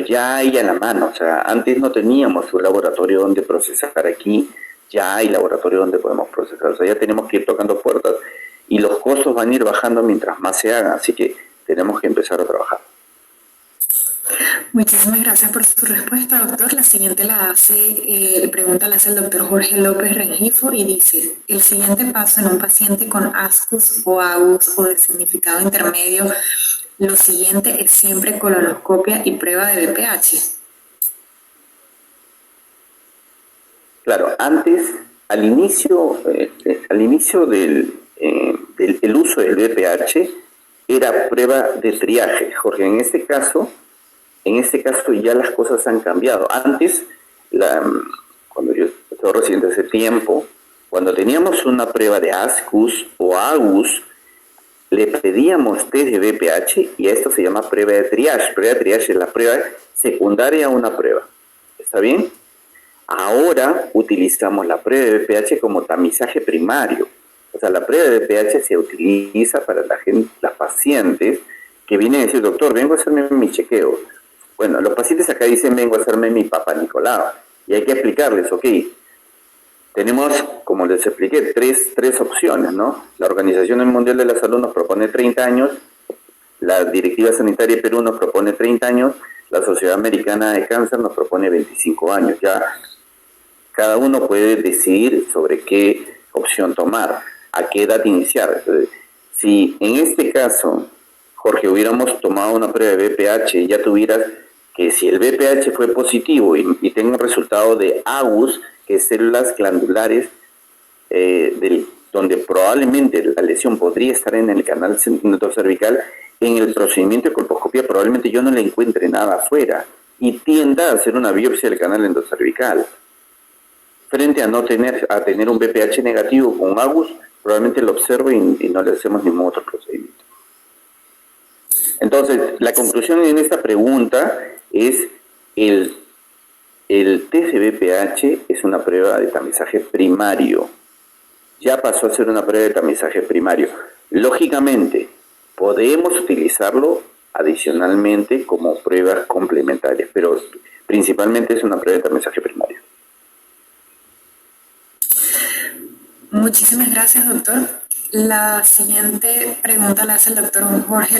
ya hay a la mano, o sea, antes no teníamos un laboratorio donde procesar, aquí ya hay laboratorio donde podemos procesar, o sea, ya tenemos que ir tocando puertas y los costos van a ir bajando mientras más se hagan, así que tenemos que empezar a trabajar. Muchísimas gracias por su respuesta, doctor. La siguiente pregunta la hace el doctor Jorge López Rengifo y dice, el siguiente paso en un paciente con ASCUS o AUS o de significado intermedio, lo siguiente es siempre colonoscopia y prueba de BPH. Claro, antes, al inicio del uso del BPH era prueba de triaje, Jorge. En este caso ya las cosas han cambiado. Antes, cuando yo estaba reciente hace tiempo, cuando teníamos una prueba de ASCUS o AUS, le pedíamos test de BPH y a esto se llama prueba de triage. Prueba de triage es la prueba secundaria a una prueba. ¿Está bien? Ahora utilizamos la prueba de BPH como tamizaje primario. O sea, la prueba de BPH se utiliza para las pacientes que vienen a decir, doctor, vengo a hacerme mi chequeo. Bueno, los pacientes acá dicen, vengo a hacerme mi Papa Nicolau. Y hay que explicarles, ok, tenemos, como les expliqué, tres opciones, ¿no? La Organización Mundial de la Salud nos propone 30 años, la Directiva Sanitaria de Perú nos propone 30 años, la Sociedad Americana de Cáncer nos propone 25 años. Ya cada uno puede decidir sobre qué opción tomar, a qué edad iniciar. Entonces, si en este caso, Jorge, hubiéramos tomado una prueba de BPH y ya tuvieras que si el BPH fue positivo y tengo un resultado de AUS, que es células glandulares, donde probablemente la lesión podría estar en el canal endocervical, en el procedimiento de colposcopía probablemente yo no le encuentre nada afuera y tienda a hacer una biopsia del canal endocervical. Frente a tener un BPH negativo con AUS, probablemente lo observo y no le hacemos ningún otro procedimiento. Entonces, la conclusión en esta pregunta es el test de BPH es una prueba de tamizaje primario. Ya pasó a ser una prueba de tamizaje primario. Lógicamente, podemos utilizarlo adicionalmente como pruebas complementarias, pero principalmente es una prueba de tamizaje primario. Muchísimas gracias, doctor. La siguiente pregunta la hace el doctor Jorge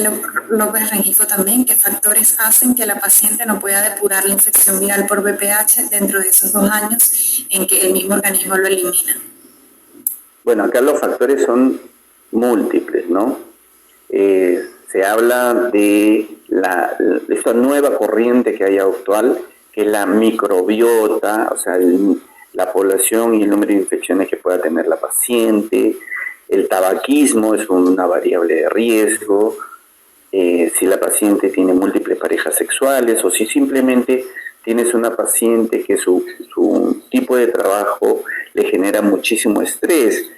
López Rengifo también. ¿Qué factores hacen que la paciente no pueda depurar la infección viral por VPH dentro de esos 2 años en que el mismo organismo lo elimina? Bueno, acá los factores son múltiples, ¿no? Se habla de esta nueva corriente que hay actual, que es la microbiota, o sea, la población y el número de infecciones que pueda tener la paciente. El tabaquismo es una variable de riesgo, si la paciente tiene múltiples parejas sexuales o si simplemente tienes una paciente que su tipo de trabajo le genera muchísimo estrés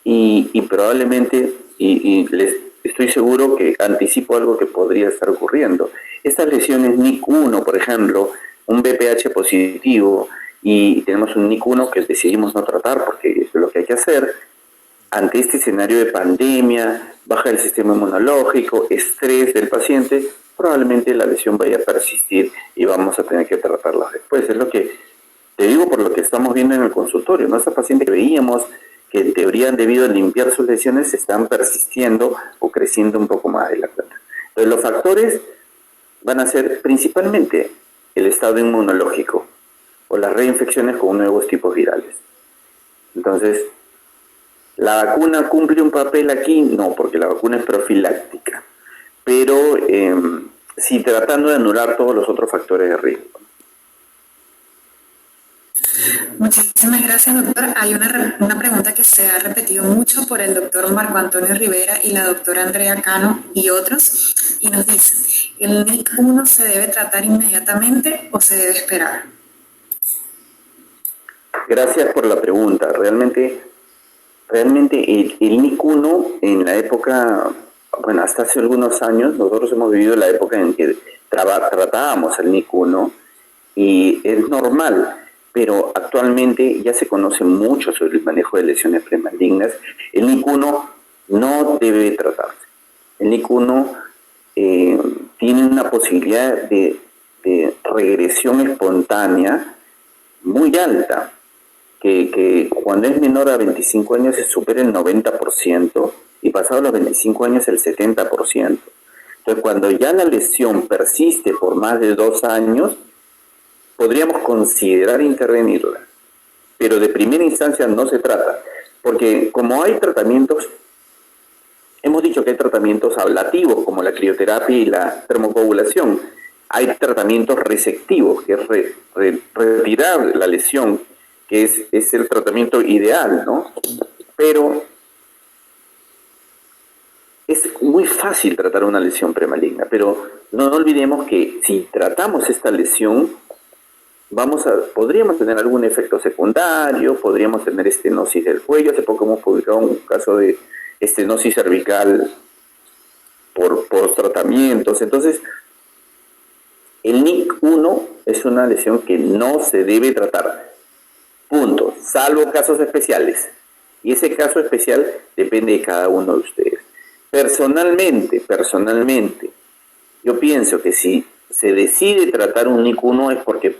y probablemente, y les estoy seguro que anticipo algo que podría estar ocurriendo. Estas lesiones NIC1, por ejemplo, un BPH positivo y tenemos un NIC1 que decidimos no tratar porque es lo que hay que hacer, ante este escenario de pandemia, baja del sistema inmunológico, estrés del paciente, probablemente la lesión vaya a persistir y vamos a tener que tratarla después. Es lo que te digo por lo que estamos viendo en el consultorio, ¿no? Esas pacientes que veíamos que en teoría han debido limpiar sus lesiones están persistiendo o creciendo un poco más de la cuenta. Entonces los factores van a ser principalmente el estado inmunológico o las reinfecciones con nuevos tipos virales. Entonces, ¿la vacuna cumple un papel aquí? No, porque la vacuna es profiláctica, pero sí tratando de anular todos los otros factores de riesgo. Muchísimas gracias, doctor. Hay una pregunta que se ha repetido mucho por el doctor Marco Antonio Rivera y la doctora Andrea Cano y otros, y nos dicen, ¿el NIC1 se debe tratar inmediatamente o se debe esperar? Gracias por la pregunta. Realmente el NIC1 en la época, bueno, hasta hace algunos años, nosotros hemos vivido la época en que tratábamos al NIC1 y es normal, pero actualmente ya se conoce mucho sobre el manejo de lesiones premalignas. El NIC1 no debe tratarse. El NIC1 tiene una posibilidad de regresión espontánea muy alta, que cuando es menor a 25 años se supera el 90% y pasado los 25 años el 70%. Entonces, cuando ya la lesión persiste por más de 2 años, podríamos considerar intervenirla. Pero de primera instancia no se trata, porque como hay tratamientos, hemos dicho que hay tratamientos ablativos, como la crioterapia y la termocoagulación. Hay tratamientos resectivos, que es retirar la lesión, que es el tratamiento ideal, ¿no? Pero es muy fácil tratar una lesión premaligna, pero no olvidemos que si tratamos esta lesión, podríamos tener algún efecto secundario, podríamos tener estenosis del cuello. Hace poco hemos publicado un caso de estenosis cervical por tratamientos. Entonces, el NIC1 es una lesión que no se debe tratar, punto, salvo casos especiales. Y ese caso especial depende de cada uno de ustedes. Personalmente, yo pienso que si se decide tratar un NIC1 es porque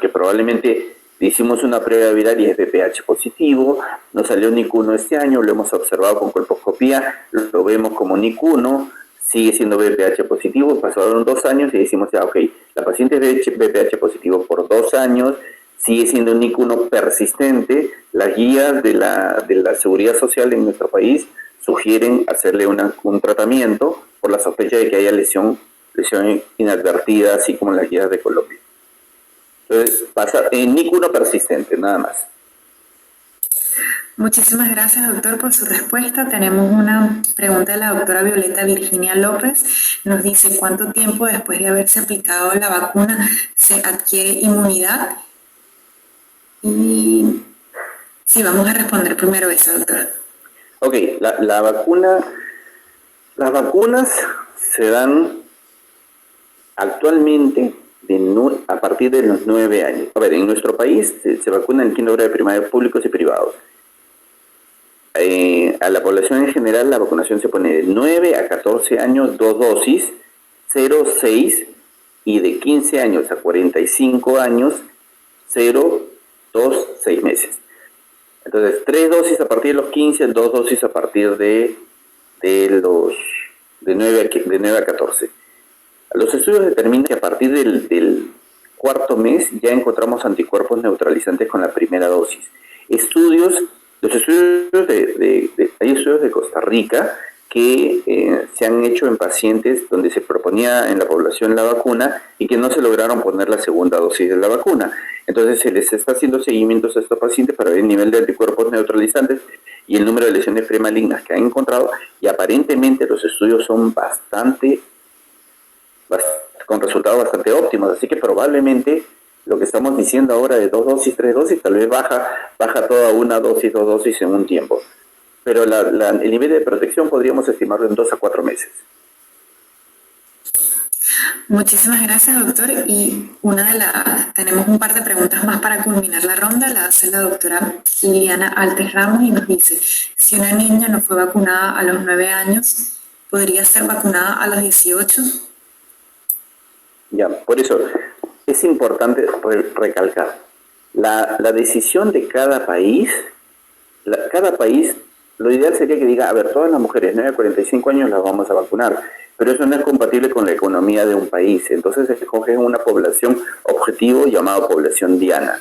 probablemente hicimos una prueba viral y es VPH positivo, nos salió NIC1 este año, lo hemos observado con colposcopía, lo vemos como NIC1, sigue siendo VPH positivo, pasaron 2 años y decimos, ya, ok, la paciente es VPH positivo por 2 años, sigue siendo NIC1 persistente. Las guías de la seguridad social en nuestro país sugieren hacerle un tratamiento por la sospecha de que haya lesión inadvertida, así como en las guías de Colombia. Entonces, pasa en NIC1 persistente, nada más. Muchísimas gracias, doctor, por su respuesta. Tenemos una pregunta de la doctora Violeta Virginia López. Nos dice, ¿cuánto tiempo después de haberse aplicado la vacuna se adquiere inmunidad? Y sí, vamos a responder primero eso, doctora. Ok, las vacunas se dan actualmente a partir de los 9 años. A ver, en nuestro país se vacuna en quinto grado de primaria públicos y privados. A la población en general la vacunación se pone de 9 a 14 años, 2 dosis, 0, 6, y de 15 años a 45 años, 0, 2, 6 meses. Entonces, 3 dosis a partir de los 15, 2 dosis a partir de 9 a 14. Los estudios determinan que a partir del 4.º mes ya encontramos anticuerpos neutralizantes con la primera dosis. Hay estudios de Costa Rica que se han hecho en pacientes donde se proponía en la población la vacuna y que no se lograron poner la segunda dosis de la vacuna. Entonces se les está haciendo seguimientos a estos pacientes para ver el nivel de anticuerpos neutralizantes y el número de lesiones premalignas que han encontrado, y aparentemente los estudios son con resultados bastante óptimos, así que probablemente lo que estamos diciendo ahora de 2 dosis, 3 dosis, tal vez baja toda 1 dosis, 2 dosis en un tiempo. Pero el nivel de protección podríamos estimarlo en 2 a 4 meses. Muchísimas gracias, doctor. Y tenemos un par de preguntas más para culminar la ronda. La hace la doctora Liliana Altes Ramos y nos dice, si una niña no fue vacunada a los 9 años, ¿podría ser vacunada a los 18? Ya, por eso es importante recalcar la decisión de cada país. Cada país, lo ideal sería que diga, a ver, todas las mujeres 9 a 45 años las vamos a vacunar, pero eso no es compatible con la economía de un país. Entonces se escoge una población objetivo llamada población diana.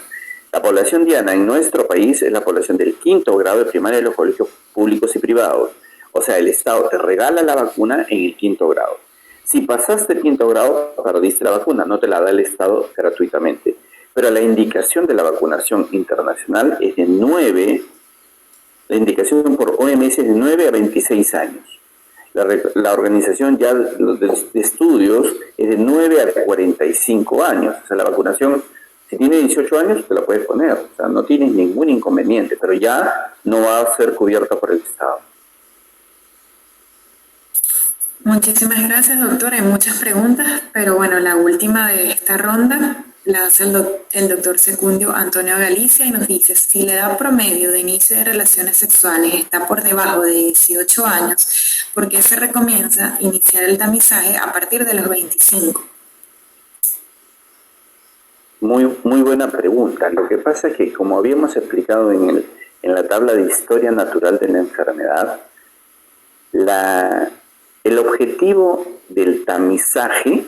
La población diana en nuestro país es la población del 5º grado de primaria de los colegios públicos y privados. O sea, el Estado te regala la vacuna en el 5º grado. Si pasaste el 5º grado, perdiste la vacuna, no te la da el Estado gratuitamente. Pero la indicación de la vacunación internacional es de 9, la indicación por OMS es de 9 a 26 años. La organización ya de estudios es de 9 a 45 años. O sea, la vacunación, si tiene 18 años, te la puedes poner. O sea, no tienes ningún inconveniente, pero ya no va a ser cubierta por el Estado. Muchísimas gracias, doctor. Hay muchas preguntas, pero bueno, la última de esta ronda la hace el doctor Secundio Antonio Galicia y nos dice, si la edad promedio de inicio de relaciones sexuales está por debajo de 18 años, ¿por qué se recomienda iniciar el tamizaje a partir de los 25? Muy buena pregunta. Lo que pasa es que, como habíamos explicado en la tabla de historia natural de la enfermedad, El objetivo del tamizaje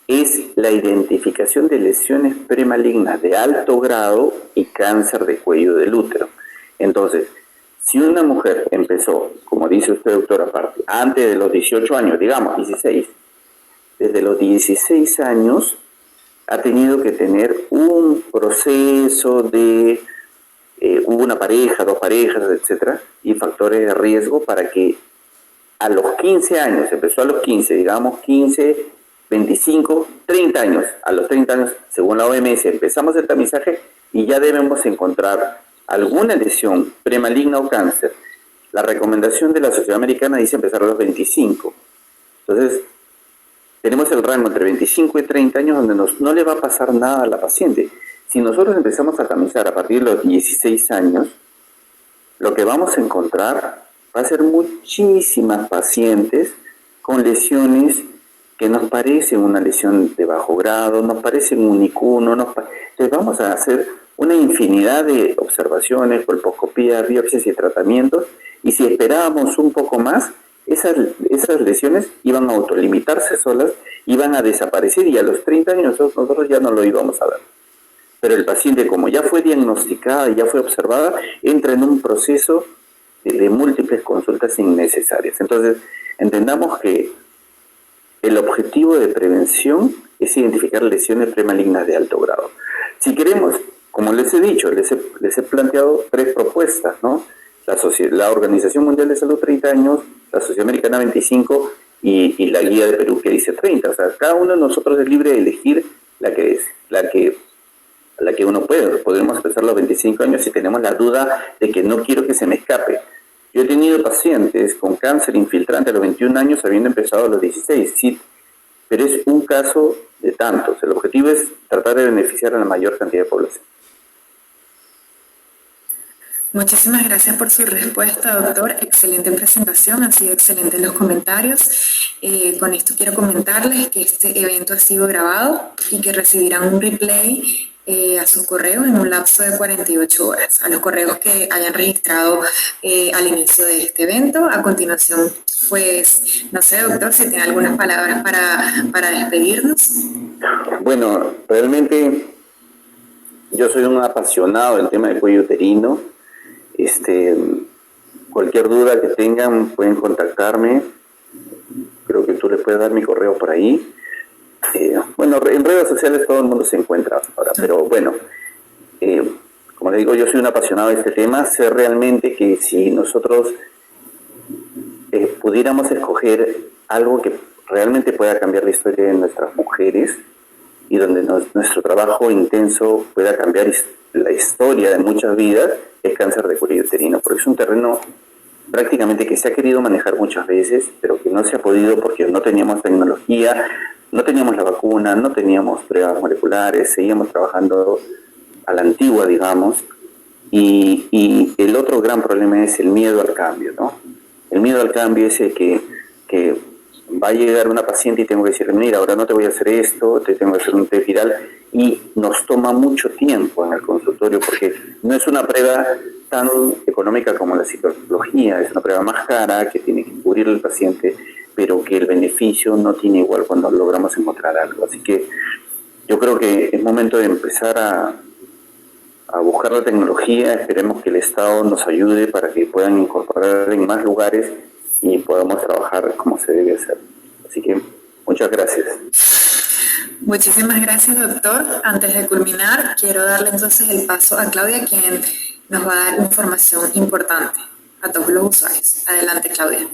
es la identificación de lesiones premalignas de alto grado y cáncer de cuello del útero. Entonces, si una mujer empezó, como dice usted, doctora, aparte, antes de los 18 años, digamos 16, desde los 16 años ha tenido que tener un proceso de una pareja, dos parejas, etcétera, y factores de riesgo para que a los 15 años, empezó a los 15, digamos 15, 25, 30 años, a los 30 años, según la OMS, empezamos el tamizaje y ya debemos encontrar alguna lesión premaligna o cáncer. La recomendación de la Sociedad Americana dice empezar a los 25. Entonces, tenemos el rango entre 25 y 30 años donde no le va a pasar nada a la paciente. Si nosotros empezamos a tamizar a partir de los 16 años, lo que vamos a encontrar va a ser muchísimas pacientes con lesiones que nos parecen una lesión de bajo grado, nos parecen un IQ, entonces vamos a hacer una infinidad de observaciones, colposcopías, biopsias y tratamientos, y si esperábamos un poco más, esas lesiones iban a autolimitarse solas, iban a desaparecer y a los 30 años nosotros ya no lo íbamos a ver. Pero el paciente, como ya fue diagnosticada y ya fue observada, entra en un proceso de múltiples consultas innecesarias. Entonces, entendamos que el objetivo de prevención es identificar lesiones premalignas de alto grado. Si queremos, como les he dicho, les he planteado 3 propuestas, ¿no? La Organización Mundial de Salud 30 años, la Sociedad Americana 25 y la Guía de Perú que dice 30. O sea, cada uno de nosotros es libre de elegir la que uno puede. Podemos empezar a los 25 años si tenemos la duda de que no quiero que se me escape. Yo he tenido pacientes con cáncer infiltrante a los 21 años habiendo empezado a los 16, sí, pero es un caso de tantos. El objetivo es tratar de beneficiar a la mayor cantidad de población. Muchísimas gracias por su respuesta, doctor. Excelente presentación, han sido excelentes los comentarios. Con esto quiero comentarles que este evento ha sido grabado y que recibirán un replay a su correo en un lapso de 48 horas, a los correos que hayan registrado al inicio de este evento. A continuación, pues, no sé, doctor, si tiene algunas palabras para despedirnos. Bueno, realmente yo soy un apasionado del tema del cuello uterino. Cualquier duda que tengan pueden contactarme. Creo que tú les puedes dar mi correo por ahí. Bueno, en redes sociales todo el mundo se encuentra ahora, pero bueno, como les digo, yo soy un apasionado de este tema. Sé realmente que si nosotros pudiéramos escoger algo que realmente pueda cambiar la historia de nuestras mujeres y donde nuestro trabajo intenso pueda cambiar la historia de muchas vidas, es cáncer de cuello uterino, porque es un terreno prácticamente que se ha querido manejar muchas veces, pero que no se ha podido porque no teníamos tecnología, no teníamos la vacuna, no teníamos pruebas moleculares, seguíamos trabajando a la antigua, digamos, y el otro gran problema es el miedo al cambio, ¿no? El miedo al cambio es el que va a llegar una paciente y tengo que decirle, mira, ahora no te voy a hacer esto, te tengo que hacer un test viral, y nos toma mucho tiempo en el consultorio porque no es una prueba tan económica como la citología, es una prueba más cara que tiene que cubrir el paciente, pero que el beneficio no tiene igual cuando logramos encontrar algo. Así que yo creo que es momento de empezar a buscar la tecnología. Esperemos que el Estado nos ayude para que puedan incorporar en más lugares y podamos trabajar como se debe hacer. Así que muchas gracias. Muchísimas gracias, doctor. Antes de culminar, quiero darle entonces el paso a Claudia, quien nos va a dar información importante a todos los usuarios. Adelante, Claudia.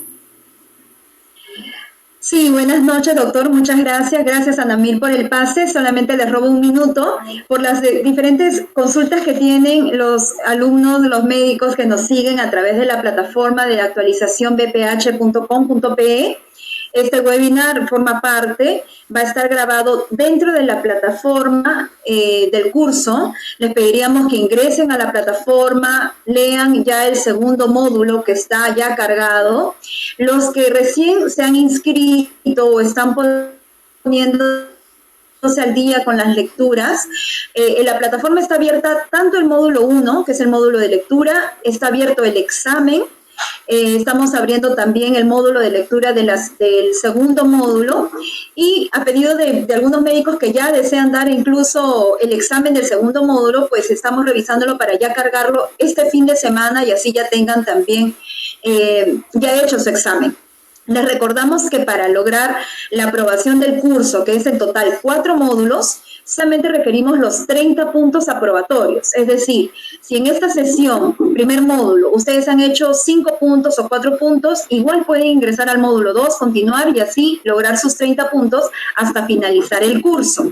Sí, buenas noches, doctor. Muchas gracias. Gracias, Anamil, por el pase. Solamente les robo un minuto por las diferentes consultas que tienen los alumnos, los médicos que nos siguen a través de la plataforma de actualización bph.com.pe. Este webinar forma parte, va a estar grabado dentro de la plataforma del curso. Les pediríamos que ingresen a la plataforma, lean ya el segundo módulo que está ya cargado. Los que recién se han inscrito o están poniéndose al día con las lecturas, en la plataforma está abierta tanto el módulo 1, que es el módulo de lectura, está abierto el examen, Estamos abriendo también el módulo de lectura del segundo módulo y a pedido de algunos médicos que ya desean dar incluso el examen del segundo módulo, pues estamos revisándolo para ya cargarlo este fin de semana y así ya tengan también ya hecho su examen. Les recordamos que para lograr la aprobación del curso, que es en total 4 módulos, solamente requerimos los 30 puntos aprobatorios. Es decir, si en esta sesión, primer módulo, ustedes han hecho 5 puntos o 4 puntos, igual pueden ingresar al módulo 2, continuar y así lograr sus 30 puntos hasta finalizar el curso.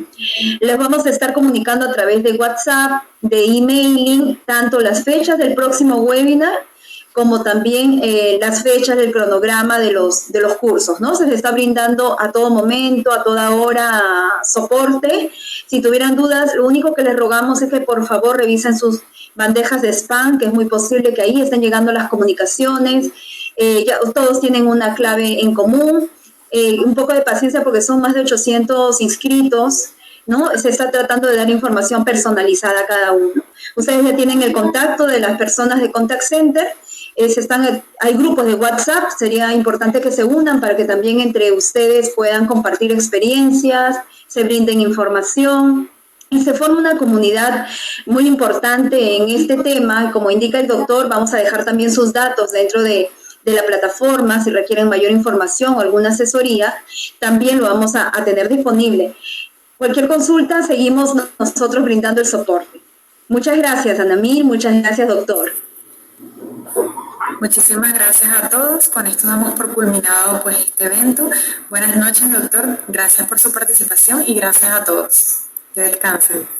Les vamos a estar comunicando a través de WhatsApp, de emailing, tanto las fechas del próximo webinar como también las fechas del cronograma de los cursos, ¿no? Se les está brindando a todo momento, a toda hora soporte. Si tuvieran dudas, lo único que les rogamos es que por favor revisen sus bandejas de spam, que es muy posible que ahí estén llegando las comunicaciones. Ya todos tienen una clave en común. Un poco de paciencia porque son más de 800 inscritos, ¿no? Se está tratando de dar información personalizada a cada uno. Ustedes ya tienen el contacto de las personas de Contact Center. Hay grupos de WhatsApp, sería importante que se unan para que también entre ustedes puedan compartir experiencias, se brinden información y se forma una comunidad muy importante en este tema. Como indica el doctor, vamos a dejar también sus datos dentro de la plataforma. Si requieren mayor información o alguna asesoría, también lo vamos a tener disponible. Cualquier consulta, seguimos nosotros brindando el soporte. Muchas gracias, Anamil, muchas gracias, doctor. Muchísimas gracias a todos. Con esto damos por culminado pues este evento. Buenas noches, doctor. Gracias por su participación y gracias a todos. Que descansen.